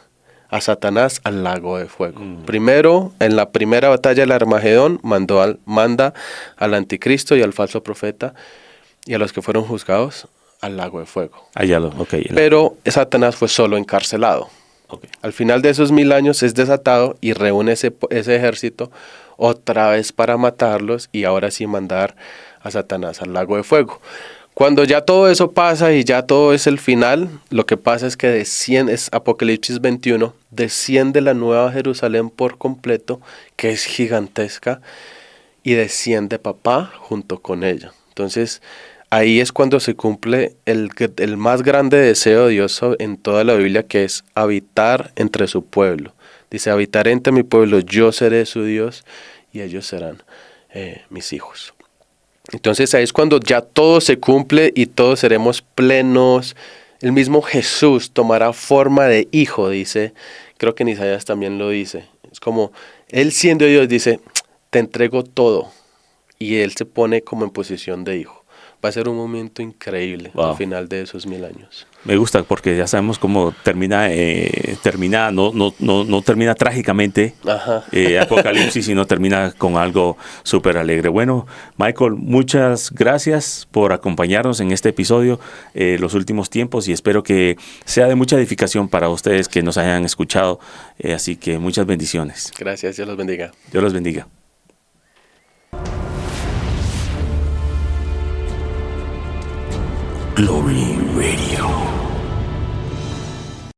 Satanás al lago de fuego. Primero, en la primera batalla del Armagedón, manda al anticristo y al falso profeta y a los que fueron juzgados al lago de fuego. Pero Satanás fue solo encarcelado. Okay. Al final de esos 1000 años es desatado y reúne ese ejército otra vez para matarlos y ahora sí mandar a Satanás al lago de fuego. Cuando ya todo eso pasa y ya todo es el final, lo que pasa es que es Apocalipsis 21, desciende la nueva Jerusalén por completo, que es gigantesca, y desciende Papá junto con ella. Entonces, ahí es cuando se cumple el más grande deseo de Dios en toda la Biblia, que es habitar entre su pueblo. Dice, habitaré entre mi pueblo, yo seré su Dios, y ellos serán mis hijos. Entonces ahí es cuando ya todo se cumple y todos seremos plenos, el mismo Jesús tomará forma de hijo, dice. Creo que en Isaías también lo dice. Es como, Él siendo Dios dice, te entrego todo. Y Él se pone como en posición de hijo. Va a ser un momento increíble al final de esos 1000 años. Me gusta porque ya sabemos cómo termina, no termina trágicamente Apocalipsis, sino termina con algo súper alegre. Bueno, Michael, muchas gracias por acompañarnos en este episodio, los últimos tiempos, y espero que sea de mucha edificación para ustedes que nos hayan escuchado. Así que muchas bendiciones. Gracias, Dios los bendiga. Dios los bendiga. Glory Radio.